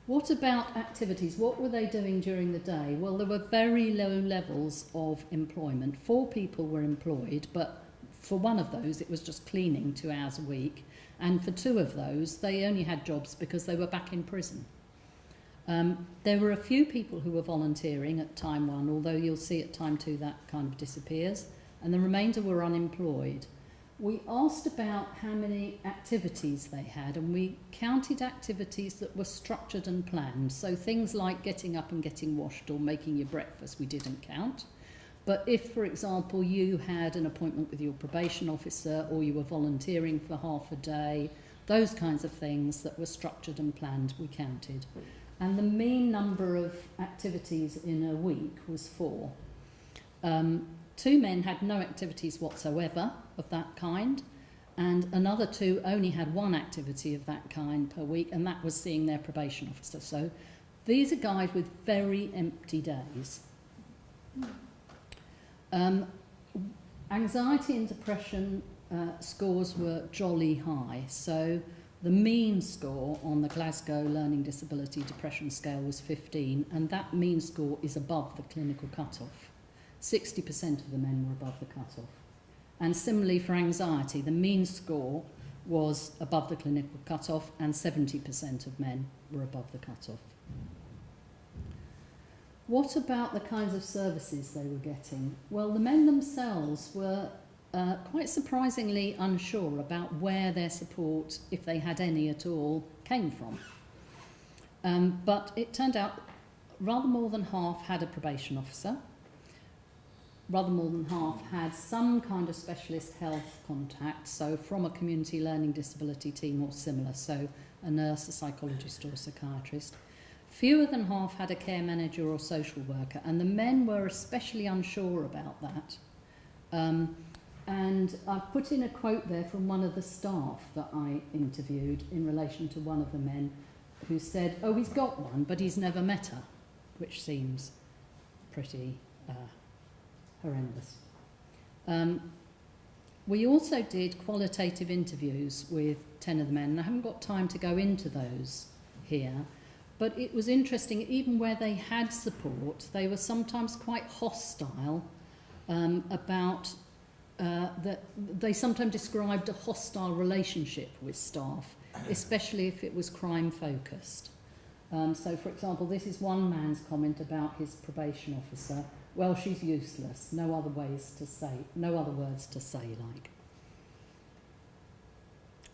What about activities? What were they doing during the day? Well, there were very low levels of employment. 4 people were employed, but for one of those, it was just cleaning 2 hours a week. And for 2 of those, they only had jobs because they were back in prison. There were a few people who were volunteering at time 1, although you'll see at time 2 that kind of disappears, and the remainder were unemployed. We asked about how many activities they had, and we counted activities that were structured and planned. So things like getting up and getting washed or making your breakfast we didn't count. But if, for example, you had an appointment with your probation officer or you were volunteering for half a day, those kinds of things that were structured and planned we counted. And the mean number of activities in a week was 4. 2 men had no activities whatsoever of that kind, and another 2 only had 1 activity of that kind per week, and that was seeing their probation officer. So these are guys with very empty days. Anxiety and depression scores were jolly high. So the mean score on the Glasgow Learning Disability Depression Scale was 15, and that mean score is above the clinical cut-off. 60% of the men were above the cut-off. And similarly for anxiety, the mean score was above the clinical cut-off, and 70% of men were above the cut-off. What about the kinds of services they were getting? Well, the men themselves were quite surprisingly unsure about where their support, if they had any at all, came from. But it turned out rather more than half had a probation officer. Rather more than half had some kind of specialist health contact, so from a community learning disability team or similar, so a nurse, a psychologist or a psychiatrist. Fewer than half had a care manager or social worker, and the men were especially unsure about that. And I've put in a quote there from one of the staff that I interviewed in relation to one of the men who said, oh, he's got one, but he's never met her, which seems pretty horrendous. We also did qualitative interviews with 10 of the men, and I haven't got time to go into those here, but it was interesting, even where they had support, they were sometimes quite hostile about that. They sometimes described a hostile relationship with staff, especially if it was crime focused. So, for example, this is one man's comment about his probation officer. Well, she's useless. No other words to say. Like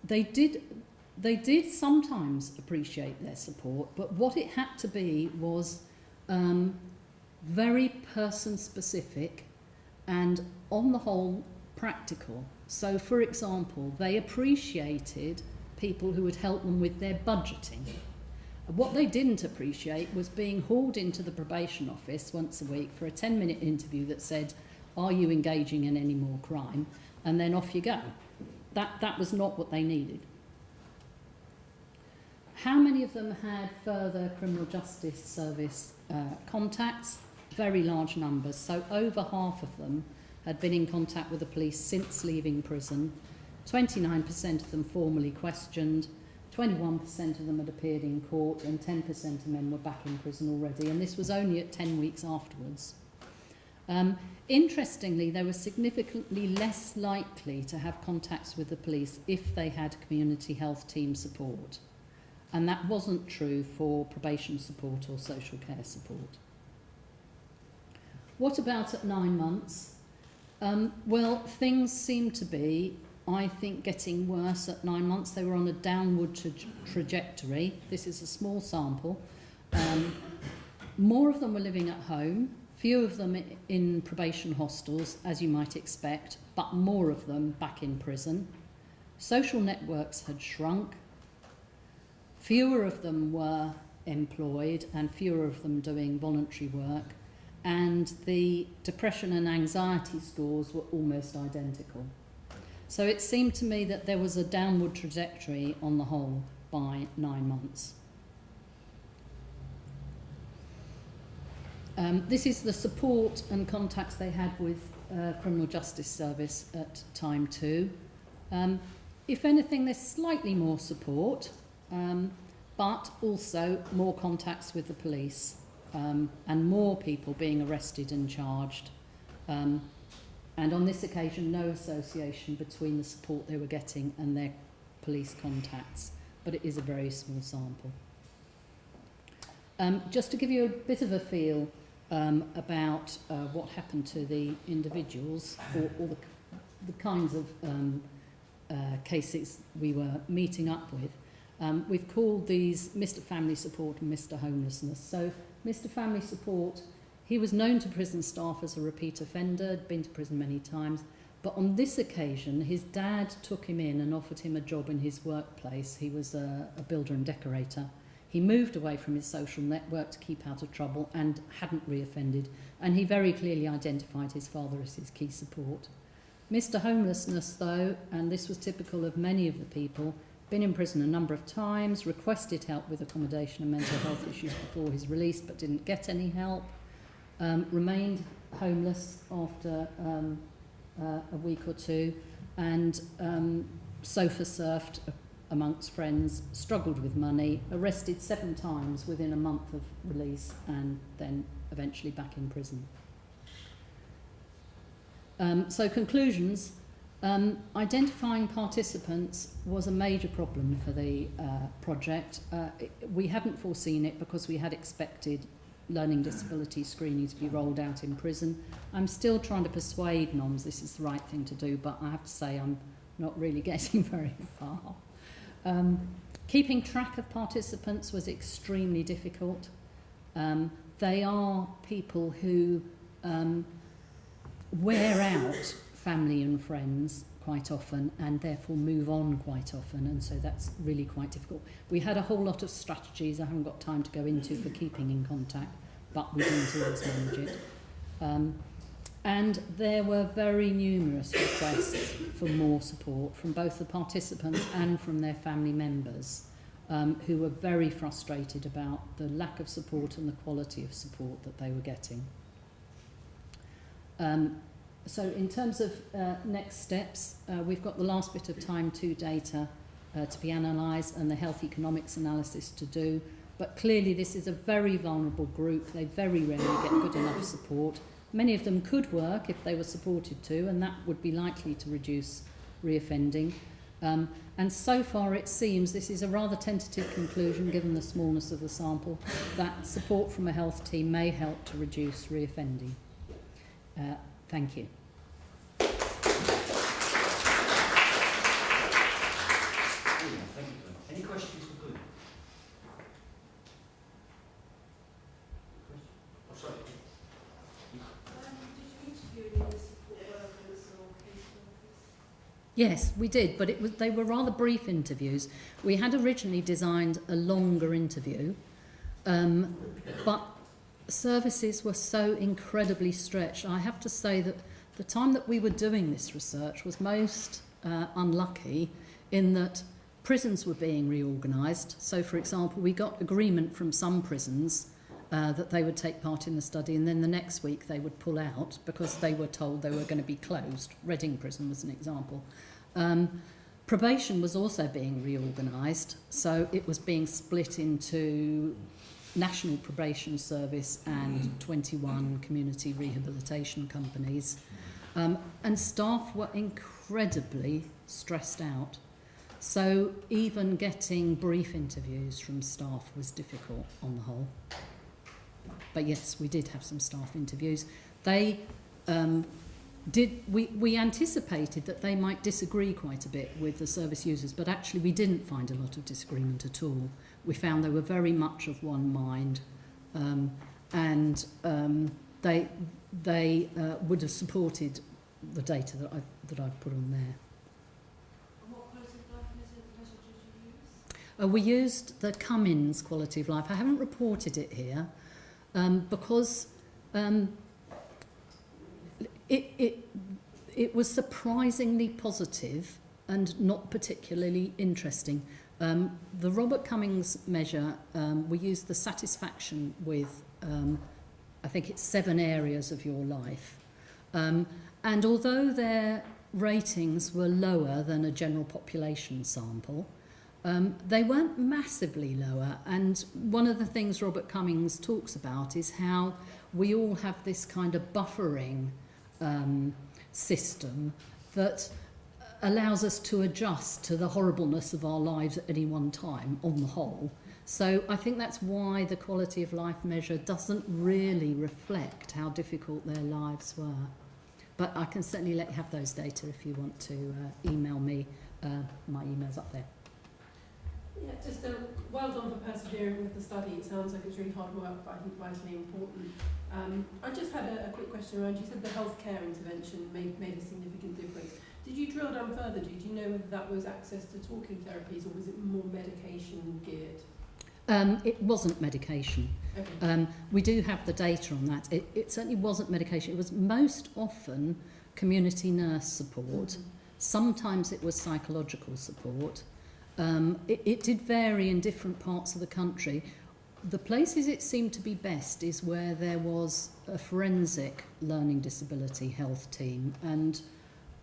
they did sometimes appreciate their support, but what it had to be was very person specific and, on the whole, practical. So, for example, they appreciated people who would help them with their budgeting. What they didn't appreciate was being hauled into the probation office once a week for a 10-minute interview that said, are you engaging in any more crime? And then off you go. That was not what they needed. How many of them had further criminal justice service contacts? Very large numbers. So over half of them had been in contact with the police since leaving prison. 29% of them formally questioned. 21% of them had appeared in court, and 10% of men were back in prison already, and this was only at 10 weeks afterwards. Interestingly, they were significantly less likely to have contacts with the police if they had community health team support, and that wasn't true for probation support or social care support. What about at 9 months? Well, things seem to be, I think, getting worse at 9 months. They were on a downward trajectory. This is a small sample. More of them were living at home, few of them in probation hostels, as you might expect, but more of them back in prison. Social networks had shrunk. Fewer of them were employed and fewer of them doing voluntary work. And the depression and anxiety scores were almost identical. So it seemed to me that there was a downward trajectory on the whole by 9 months. This is the support and contacts they had with Criminal Justice Service at time 2. If anything, there's slightly more support, but also more contacts with the police, and more people being arrested and charged. And on this occasion, no association between the support they were getting and their police contacts, but it is a very small sample. Just to give you a bit of a feel about what happened to the individuals, or the kinds of cases we were meeting up with, we've called these Mr. Family Support and Mr. Homelessness. So Mr. Family Support, he was known to prison staff as a repeat offender, had been to prison many times, but on this occasion his dad took him in and offered him a job in his workplace. He was a builder and decorator. He moved away from his social network to keep out of trouble and hadn't reoffended, and he very clearly identified his father as his key support. Mr. Homelessness, though, and this was typical of many of the people, been in prison a number of times, requested help with accommodation and mental health issues before his release but didn't get any help, remained homeless after a week or two, and sofa surfed amongst friends, struggled with money, arrested 7 times within a month of release, and then eventually back in prison. So conclusions, identifying participants was a major problem for the project. We hadn't foreseen it because we had expected learning disability screening to be rolled out in prison. I'm still trying to persuade NOMS this is the right thing to do, but I have to say I'm not really getting very far. Keeping track of participants was extremely difficult. They are people who wear out family and friends quite often and therefore move on quite often, and so that's really quite difficult. We had a whole lot of strategies I haven't got time to go into for keeping in contact, but we didn't always manage it. And there were very numerous requests for more support from both the participants and from their family members, who were very frustrated about the lack of support and the quality of support that they were getting. So in terms of next steps, we've got the last bit of time 2 data to be analysed and the health economics analysis to do, but clearly this is a very vulnerable group. They very rarely get good enough support. Many of them could work if they were supported to, and that would be likely to reduce reoffending. And so far it seems, this is a rather tentative conclusion given the smallness of the sample, that support from a health team may help to reduce reoffending. Thank you. Thank you, Glenn. Any questions for Glenn? Oh, sorry. Did you interview any of the support workers or caseworkers? Yes, we did, but they were rather brief interviews. We had originally designed a longer interview, but services were so incredibly stretched. I have to say that the time that we were doing this research was most unlucky in that prisons were being reorganised. So, for example, we got agreement from some prisons that they would take part in the study, and then the next week they would pull out because they were told they were going to be closed. Reading Prison was an example. Probation was also being reorganised, so it was being split into National Probation Service and 21 community rehabilitation companies. And staff were incredibly stressed out. So even getting brief interviews from staff was difficult on the whole. But yes, we did have some staff interviews. They we anticipated that they might disagree quite a bit with the service users, but actually we didn't find a lot of disagreement at all. We found they were very much of one mind, and they would have supported the data that I've put on there. And what quality of life measure did you use? We used the Cummins quality of life. I haven't reported it here because it was surprisingly positive and not particularly interesting. The Robert Cummins measure, we used the satisfaction with I think it's 7 areas of your life. And although their ratings were lower than a general population sample, they weren't massively lower. And one of the things Robert Cummings talks about is how we all have this kind of buffering system that allows us to adjust to the horribleness of our lives at any one time on the whole. So I think that's why the quality of life measure doesn't really reflect how difficult their lives were. But I can certainly let you have those data if you want to email me. My email's up there. Yeah, just well done for persevering with the study. It sounds like it's really hard work, but I think vitally important. I just had a quick question around, you said the healthcare intervention made a significant difference. Did you drill down further? Do you know whether that was access to talking therapies or was it more medication geared? It wasn't medication. Okay. We do have the data on that. It certainly wasn't medication. It was most often community nurse support. Mm-hmm. Sometimes it was psychological support. It did vary in different parts of the country. The places it seemed to be best is where there was a forensic learning disability health team, and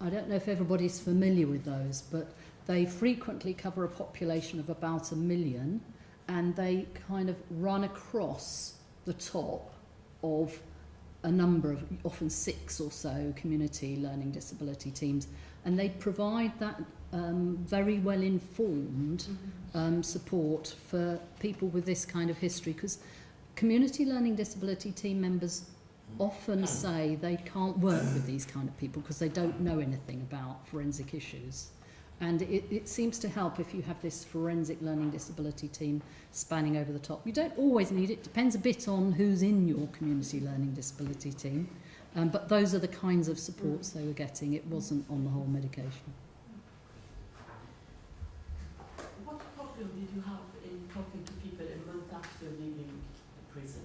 I don't know if everybody's familiar with those, but they frequently cover a population of about 1 million, and they kind of run across the top of a number of, often 6 or so, community learning disability teams, and they provide that very well informed support for people with this kind of history, because community learning disability team members often say they can't work with these kind of people because they don't know anything about forensic issues. And it seems to help if you have this forensic learning disability team spanning over the top. You don't always need it. Depends a bit on who's in your community learning disability team. But those are the kinds of supports they were getting. It wasn't on the whole medication. What problem did you have in talking to people a month after leaving the prison?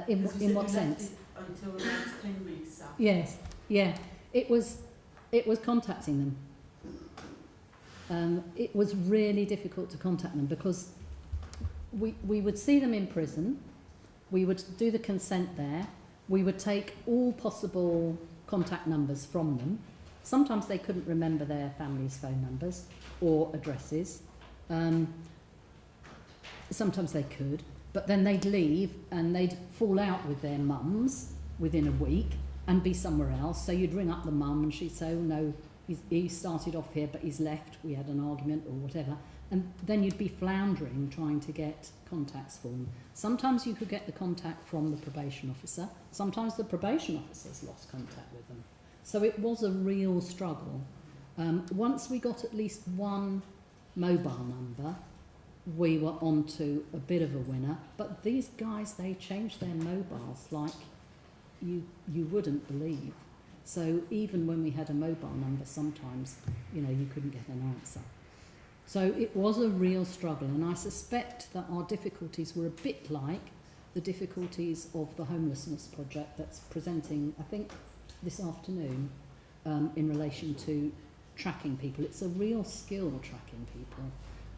In what sense? Until around 10 weeks after. Yes, yeah. It was contacting them. It was really difficult to contact them because we would see them in prison, we would do the consent there, we would take all possible contact numbers from them. Sometimes they couldn't remember their family's phone numbers or addresses. Sometimes they could, but then they'd leave and they'd fall out with their mums within a week and be somewhere else. So you'd ring up the mum and she'd say, oh no, he started off here but he's left, we had an argument or whatever. And then you'd be floundering trying to get contacts for them. Sometimes you could get the contact from the probation officer. Sometimes the probation officers lost contact with them. So it was a real struggle. Once we got at least one mobile number, we were on to a bit of a winner. But these guys, they changed their mobiles like you wouldn't believe. So even when we had a mobile number, sometimes, you couldn't get an answer. So it was a real struggle, and I suspect that our difficulties were a bit like the difficulties of the homelessness project that's presenting, I think, this afternoon in relation to tracking people. It's a real skill, tracking people.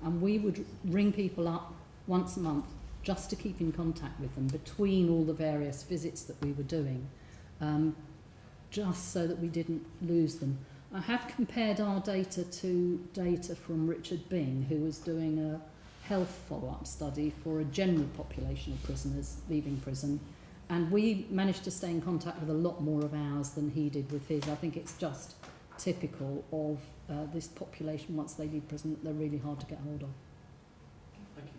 And we would ring people up once a month just to keep in contact with them between all the various visits that we were doing, just so that we didn't lose them. I have compared our data to data from Richard Bing, who was doing a health follow-up study for a general population of prisoners leaving prison, and we managed to stay in contact with a lot more of ours than he did with his. I think it's just typical of this population. Once they leave prison, they're really hard to get hold of. Thank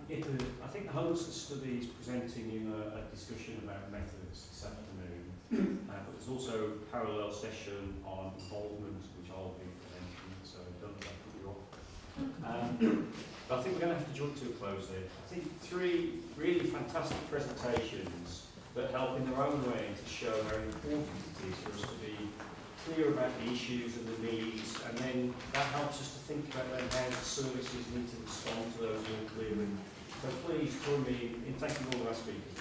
you. I think the homelessness study is presenting a discussion about methods this afternoon, but there's also a parallel session on involvement, which I'll be presenting, so don't let that put you off. But I think we're going to have to jump to a close there. I think 3 really fantastic presentations that help in their own way to show how important it is for us to be clear about the issues and the needs, and then that helps us to think about then how the services need to respond to those more clearly. So please join me in thanking all of our speakers.